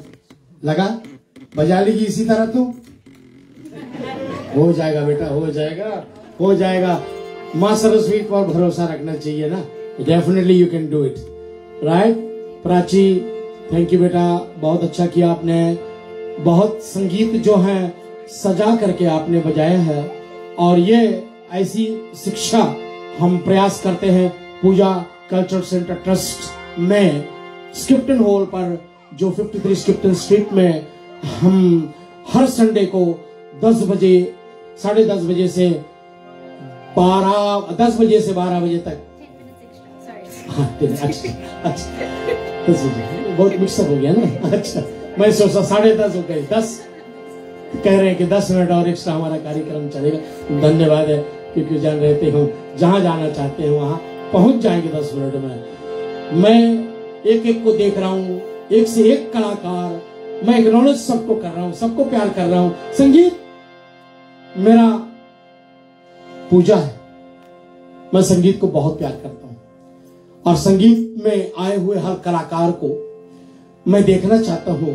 लगा? बजा लीजिए इसी तरह तो हो जाएगा बेटा, हो जाएगा, हो जाएगा। माँ सरस्वती पर भरोसा रखना चाहिए ना। Definitely you can do it, right. Prachi, thank you बेटा, बहुत अच्छा किया आपने। बहुत संगीत जो है सजा करके आपने बजाया है, और ये ऐसी शिक्षा हम प्रयास करते हैं पूजा कल्चरल सेंटर ट्रस्ट में स्किप्टन हॉल पर, जो 53 स्किप्टन स्ट्रीट में हम हर संडे को 10 बजे, 10:30 बजे से 10 बजे से 12 बजे तक। हाँ, अच्छा, बहुत मिक्सअप हो गया ना। अच्छा, मैं सोचा 10:30 हो गए, 10 कह रहे हैं कि 10 मिनट और एक्स्ट्रा हमारा कार्यक्रम चलेगा। धन्यवाद है, क्योंकि जान रहते हो जहां जाना चाहते हैं वहां पहुंच जाएंगे 10 मिनट में। मैं एक एक को देख रहा हूँ, एक से एक कलाकार, मैं एक्नॉलेज सबको कर रहा हूँ, सबको प्यार कर रहा हूँ। संगीत मेरा पूजा है, मैं संगीत को बहुत प्यार करता हूँ, और संगीत में आए हुए हर कलाकार को मैं देखना चाहता हूँ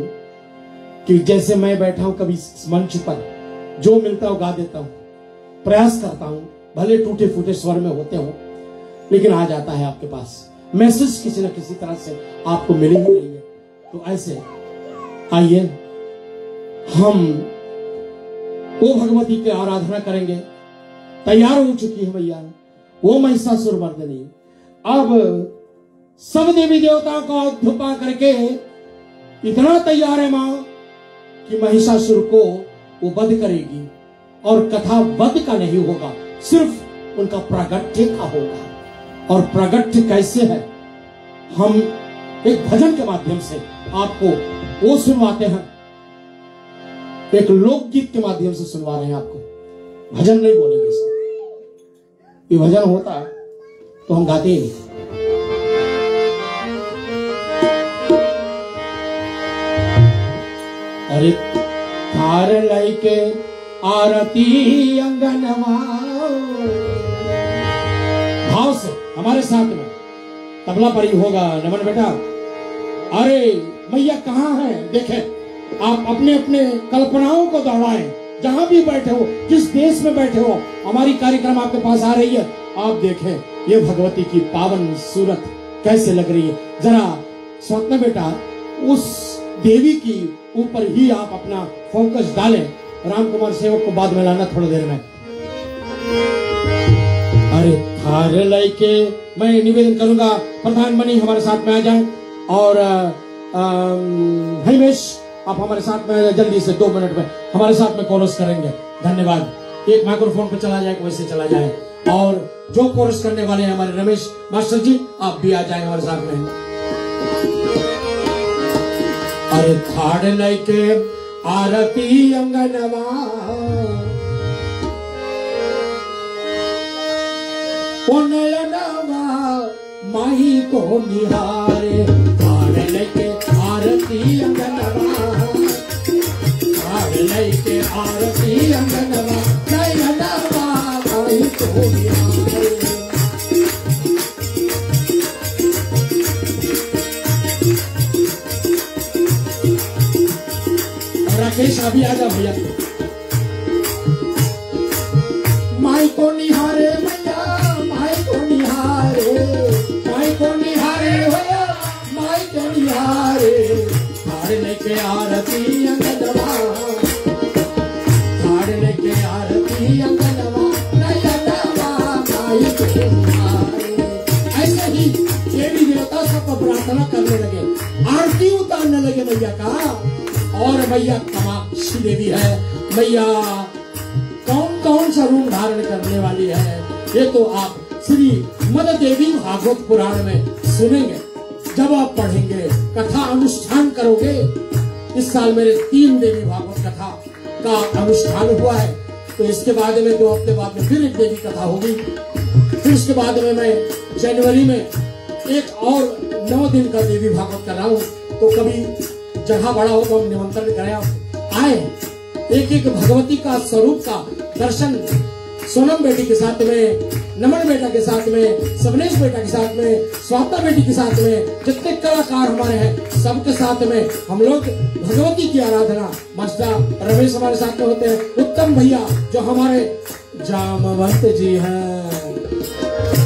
कि जैसे मैं बैठा हूं कभी मंच पर, जो मिलता हूं गा देता हूं, प्रयास करता हूं, भले टूटे फूटे स्वर में होते हो, लेकिन आ जाता है आपके पास मैसेज, किसी न किसी तरह से आपको मिल ही रही है। तो ऐसे आइए हम वो भगवती की आराधना करेंगे। तैयार हो चुकी है मैया वो महिषासुरमर्दिनी। अब सब देवी देवताओं का धुपा करके इतना तैयार है मां कि महिषासुर को वो वध करेगी, और कथा वध का नहीं होगा, सिर्फ उनका प्रागट्य का होगा। और प्रागट्य कैसे है, हम एक भजन के माध्यम से आपको वो सुनवाते हैं, एक लोकगीत के माध्यम से सुनवा रहे हैं आपको। भजन नहीं बोलेंगे इसको, ये भजन होता तो हम गाते ही नहीं। अरे थार लैके आरती अंगनवा, भाव से हमारे साथ में तबला पर ही होगा। नमन बेटा, अरे मैया कहाँ है, देखें आप अपने अपने कल्पनाओं को दौड़ाएं, जहां भी बैठे हो, जिस देश में बैठे हो, हमारी कार्यक्रम आपके पास आ रही है। आप देखें ये भगवती की पावन सूरत कैसे लग रही है। जरा स्वप्न बेटा उस देवी की ऊपर ही आप अपना फोकस डालें। राम कुमार सेवक को बाद में लाना थोड़ी देर में। अरे थार लैके, मैं निवेदन करूंगा प्रधान मणि हमारे साथ में आ जाए, और हिमेश आप हमारे साथ में जल्दी से 2 मिनट में हमारे साथ में कोरस करेंगे। धन्यवाद। एक माइक्रोफोन पर चला जाए, वैसे चला जाए, और जो कोरस करने वाले हैं हमारे रमेश मास्टर जी, आप भी आ जाए हमारे साथ में। अरे थाड़ लैके आरती अंगनवा, ओ नयनवा माही को निहारे। थाड़ लैके आरती अंगनवा, थाड़ लैके आरती अंगनवा, नयनवा माही को निहारे। राकेश अभी आ जा भैया। माई को निहारे मैया, माई को निहारे, माई को निहारे भैया, माई को निहारे। थाड़ लेके आरती अंगनवा, थाड़ लेके आरती अंगनवा, नयनवा माई को निहारे। ऐसे ही देवी देवता सबको प्रार्थना करने लगे, आरती उतारने लगे मैया का। और मैया कामाक्षी देवी है, मैया कौन कौन सा रूप धारण करने वाली है, ये तो आप श्री मद देवी भागवत पुराण में सुनेंगे जब आप पढ़ेंगे, कथा अनुष्ठान करोगे। इस साल मेरे 3 देवी भागवत कथा का अनुष्ठान हुआ है, तो इसके बाद में 2 हफ्ते बाद में फिर एक देवी कथा होगी। फिर उसके बाद में मैं जनवरी में एक और 9 दिन का देवी भागवत कर रहा हूँ। तो कभी जगह बड़ा हो तो हम निमंत्रण करें, आए, एक एक भगवती का स्वरूप का दर्शन सोनम बेटी के साथ में, नमन बेटा के साथ में, सबनेश बेटा के साथ में, स्वाता बेटी के साथ में, जितने कलाकार हमारे हैं सबके साथ में हम लोग भगवती की आराधना, मास्टर रमेश हमारे साथ में होते हैं, उत्तम भैया जो हमारे जामवंत जी हैं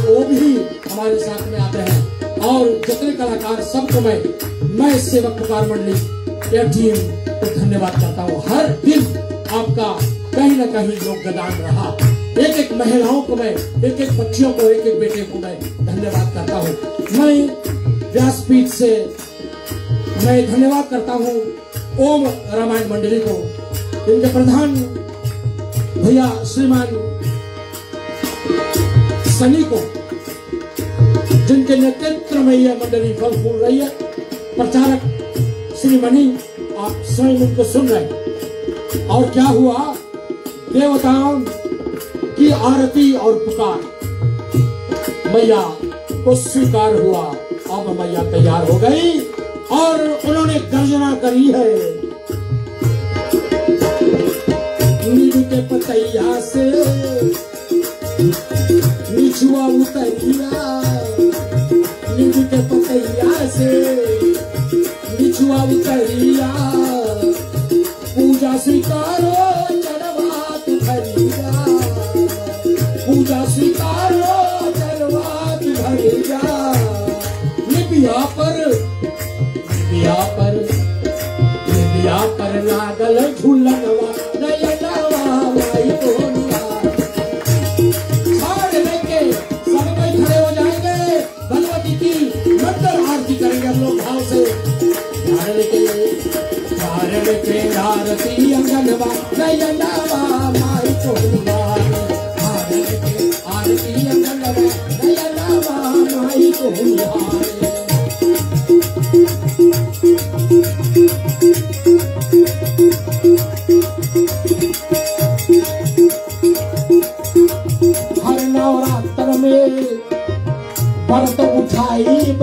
वो भी हमारे साथ में आते हैं, और जितने कलाकार सबको मैं सेवक पुकार मंडली या टीम को धन्यवाद करता हूँ। हर दिन आपका कहीं न कहीं योगदान रहा। एक एक महिलाओं को मैं, एक एक बच्चियों को, एक एक बेटे को मैं धन्यवाद करता हूँ। मैं व्यासपीठ से मैं धन्यवाद करता हूँ ओम रामायण मंडली को, इनके प्रधान भैया श्रीमान सनी को, जिनके नेतृत्व में यह मंडली फल फूल रही है। प्रचारक श्री मणि, आप स्वयं उनको सुन रहे। और क्या हुआ, देवताओं की आरती और पुकार मैया को स्वीकार हुआ। अब मैया तैयार हो गई और उन्होंने गर्जना करी है, नीम के पतैया से निचुआ उतरिया, नीम के पतैया से निचुआ उतरिया, पूजा स्वीकारो चढ़वात भरिया, पूजा स्वीकारो चढ़वात भरिया। निबिया पर लागल झूलनवा, नयनवा माई कोनिया। साड़ लेके सब कोई खड़े हो जाएंगे, भगवती की मंगल आरती करेंगे हम लोग भाव से। साड़ लेके आरती अंगनवा, नयनवा माई कोनिया। साड़ लेके आरती अंगनवा, नयनवा माई कोनिया। हर नवरात्र में व्रत उठाइब,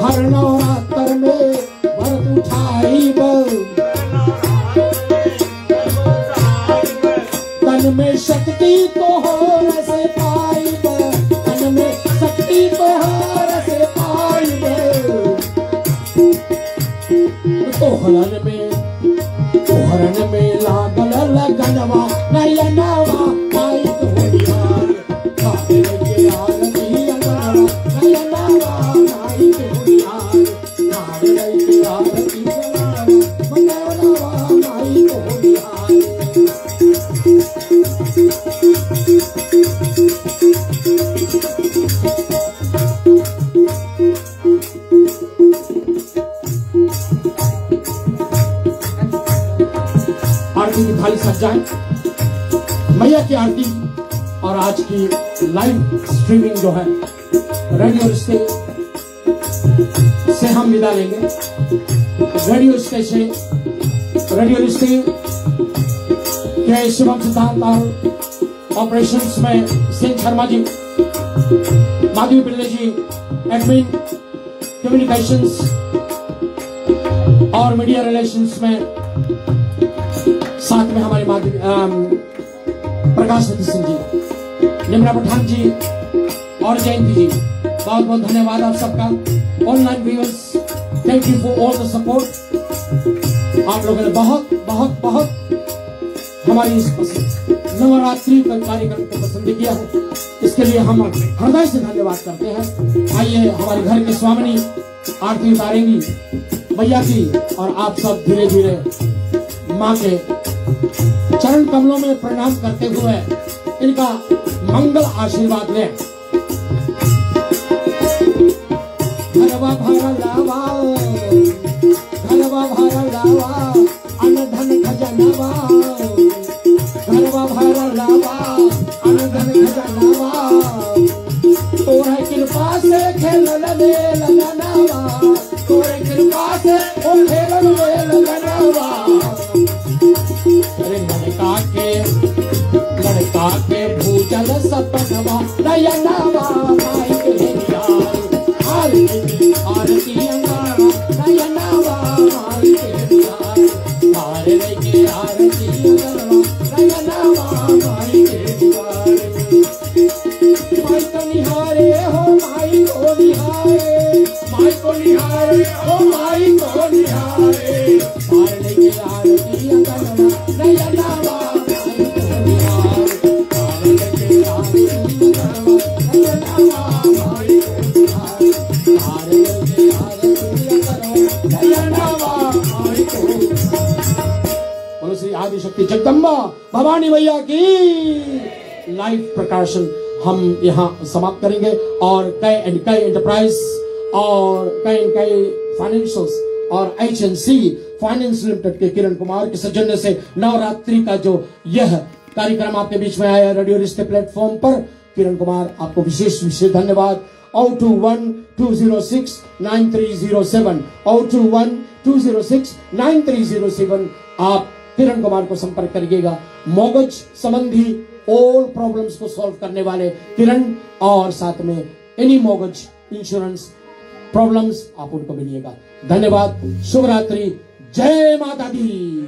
हर नवरात्र में व्रत उठाइब, तन में शक्ति तो हो रसे पाइब, तन में शक्ति तो हो रसे पाइब। तोहरन में लागल लगनवा, नयनवा माई कोनिया। साड़ लेके आरती अंगनवा, नयनवा माई कोनिया। साड़ लेके आरती अंगनवा, नयनवा माई कोनिया। आरती की थाली सज जाए, मैया की आरती और आज की लाइव स्ट्रीमिंग जो है रेडियो रिश्ते से हम विदा लेंगे। रेडियो रिश्ते के शुभम सिद्धांत और ऑपरेशंस में सिंह शर्मा जी, माधवी पिल्ले जी एडमिन कम्युनिकेशंस और मीडिया रिलेशंस में, साथ में हमारे प्रकाश सिंह जी, निम्रा पठान जी और जयंती जी, बहुत बहुत धन्यवाद आप सबका। Online viewers, thank you for all the support. आप लोगों ने बहुत बहुत बहुत हमारी इस नवरात्रि का कार्यक्रम को पसंद किया है, इसके लिए हम हृदय से धन्यवाद करते हैं। आइए हमारे घर के स्वामिनी आरती उतारेंगी मैया की, और आप सब धीरे धीरे माँ के चरण कमलों में प्रणाम करते हुए इनका मंगल आशीर्वाद लें। घरवा भर लावा, घरवा भर लावा, अन्न धन खजनवा, घरवा भर लावा, अन्न धन खजनवा। तोरे कृपा से खेलल ले लगनवा, तोरे कृपा से ओ खेलल ले लगनवा। लड़का के भूजल सपनवा, नयनवा माई कोनिया। आरती अंगनवा, नयनवा माई कोनिया। निहारे, माई को निहारे, ओ माई को निहारे, मारने के आरती अंगनवा नयनवा माई को निहारे, मारने के आरती अंगनवा नयनवा माई को निहारे, मारने के आरती अंगनवा नयनवा माई को निहारे। बोलो श्री आदिशक्ति जगदम्बा भवानी मैया की। लाइव प्रकाशन हम यहाँ समाप्त करेंगे और कई एंड कई एंटरप्राइज और कई फाइनेंशियल्स और HNC फाइनेंस लिमिटेड के किरण कुमार के सौजन्य से नवरात्रि का जो यह कार्यक्रम आपके बीच में आया रेडियो रिश्ते प्लेटफॉर्म पर, किरण कुमार आपको विशेष विशेष धन्यवाद। 021-206-9307 021-206-9307 आप किरण कुमार को संपर्क करिएगा। मॉगज संबंधी ऑल प्रॉब्लम्स को सॉल्व करने वाले किरण, और साथ में एनी मॉगज इंश्योरेंस प्रॉब्लम्स आप उनको मिलिएगा। धन्यवाद, शुभ रात्रि, जय माता दी।